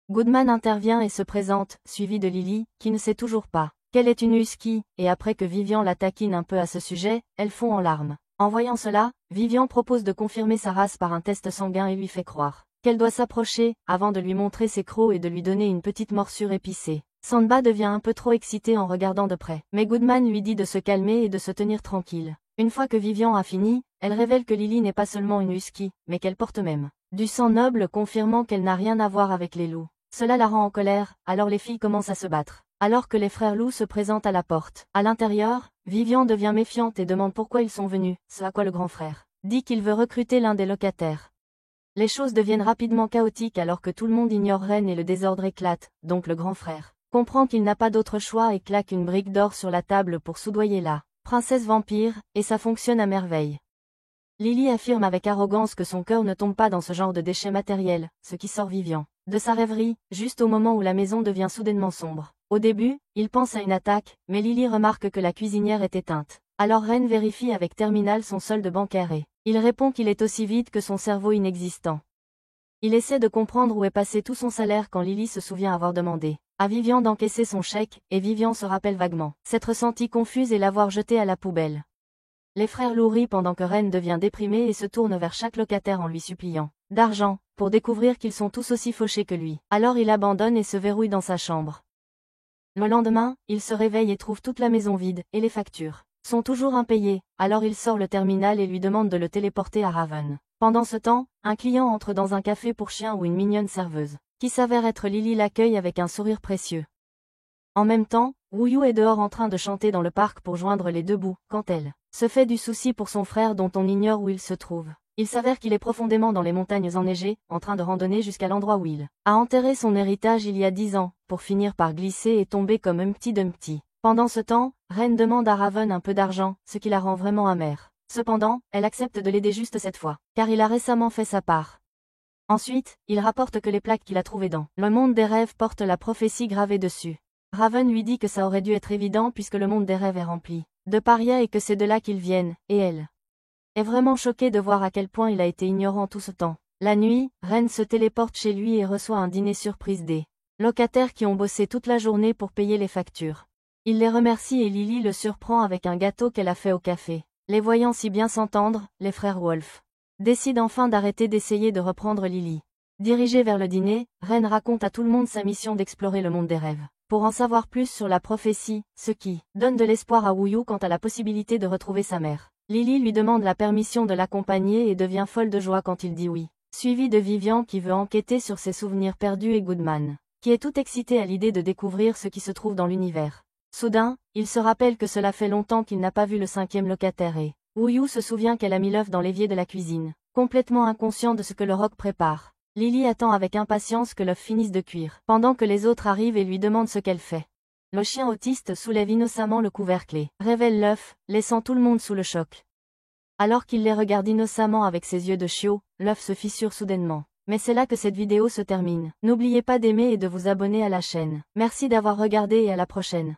Goodman intervient et se présente, suivi de Lily, qui ne sait toujours pas qu'elle est une husky, et après que Vivian la taquine un peu à ce sujet, elle fond en larmes. En voyant cela, Vivian propose de confirmer sa race par un test sanguin et lui fait croire qu'elle doit s'approcher, avant de lui montrer ses crocs et de lui donner une petite morsure épicée. Sanba devient un peu trop excitée en regardant de près, mais Goodman lui dit de se calmer et de se tenir tranquille. Une fois que Vivian a fini, elle révèle que Lily n'est pas seulement une husky, mais qu'elle porte même du sang noble, confirmant qu'elle n'a rien à voir avec les loups. Cela la rend en colère, alors les filles commencent à se battre. Alors que les frères loups se présentent à la porte. À l'intérieur, Vivian devient méfiante et demande pourquoi ils sont venus, ce à quoi le grand frère dit qu'il veut recruter l'un des locataires. Les choses deviennent rapidement chaotiques alors que tout le monde ignore Ren et le désordre éclate, donc le grand frère comprend qu'il n'a pas d'autre choix et claque une brique d'or sur la table pour soudoyer la princesse vampire, et ça fonctionne à merveille. Lily affirme avec arrogance que son cœur ne tombe pas dans ce genre de déchets matériels, ce qui sort Vivian de sa rêverie, juste au moment où la maison devient soudainement sombre. Au début, il pense à une attaque, mais Lily remarque que la cuisinière est éteinte. Alors Ren vérifie avec Terminal son solde bancaire et il répond qu'il est aussi vide que son cerveau inexistant. Il essaie de comprendre où est passé tout son salaire quand Lily se souvient avoir demandé à Vivian d'encaisser son chèque, et Vivian se rappelle vaguement s'être sentie confuse et l'avoir jeté à la poubelle. Les frères louent rient pendant que Ren devient déprimé et se tourne vers chaque locataire en lui suppliant d'argent, pour découvrir qu'ils sont tous aussi fauchés que lui. Alors il abandonne et se verrouille dans sa chambre. Le lendemain, il se réveille et trouve toute la maison vide, et les factures sont toujours impayées, alors il sort le terminal et lui demande de le téléporter à Raven. Pendant ce temps, un client entre dans un café pour chien où une mignonne serveuse, qui s'avère être Lily, l'accueille avec un sourire précieux. En même temps, Wuyu est dehors en train de chanter dans le parc pour joindre les deux bouts, quand elle se fait du souci pour son frère dont on ignore où il se trouve. Il s'avère qu'il est profondément dans les montagnes enneigées, en train de randonner jusqu'à l'endroit où il a enterré son héritage il y a 10 ans, pour finir par glisser et tomber comme Humpty Dumpty. Pendant ce temps, Ren demande à Raven un peu d'argent, ce qui la rend vraiment amère. Cependant, elle accepte de l'aider juste cette fois, car il a récemment fait sa part. Ensuite, il rapporte que les plaques qu'il a trouvées dans le monde des rêves portent la prophétie gravée dessus. Raven lui dit que ça aurait dû être évident puisque le monde des rêves est rempli de parias et que c'est de là qu'ils viennent, et elle est vraiment choquée de voir à quel point il a été ignorant tout ce temps. La nuit, Ren se téléporte chez lui et reçoit un dîner surprise des locataires qui ont bossé toute la journée pour payer les factures. Il les remercie et Lily le surprend avec un gâteau qu'elle a fait au café. Les voyant si bien s'entendre, les frères Wolf décident enfin d'arrêter d'essayer de reprendre Lily. Dirigé vers le dîner, Ren raconte à tout le monde sa mission d'explorer le monde des rêves. Pour en savoir plus sur la prophétie, ce qui donne de l'espoir à Wuyu quant à la possibilité de retrouver sa mère. Lily lui demande la permission de l'accompagner et devient folle de joie quand il dit oui. Suivi de Vivian qui veut enquêter sur ses souvenirs perdus et Goodman, qui est tout excité à l'idée de découvrir ce qui se trouve dans l'univers. Soudain, il se rappelle que cela fait longtemps qu'il n'a pas vu le 5e locataire et Wuyu se souvient qu'elle a mis l'œuf dans l'évier de la cuisine, complètement inconscient de ce que le roc prépare. Lily attend avec impatience que l'œuf finisse de cuire, pendant que les autres arrivent et lui demandent ce qu'elle fait. Le chien autiste soulève innocemment le couvercle et révèle l'œuf, laissant tout le monde sous le choc. Alors qu'il les regarde innocemment avec ses yeux de chiot, l'œuf se fissure soudainement. Mais c'est là que cette vidéo se termine. N'oubliez pas d'aimer et de vous abonner à la chaîne. Merci d'avoir regardé et à la prochaine.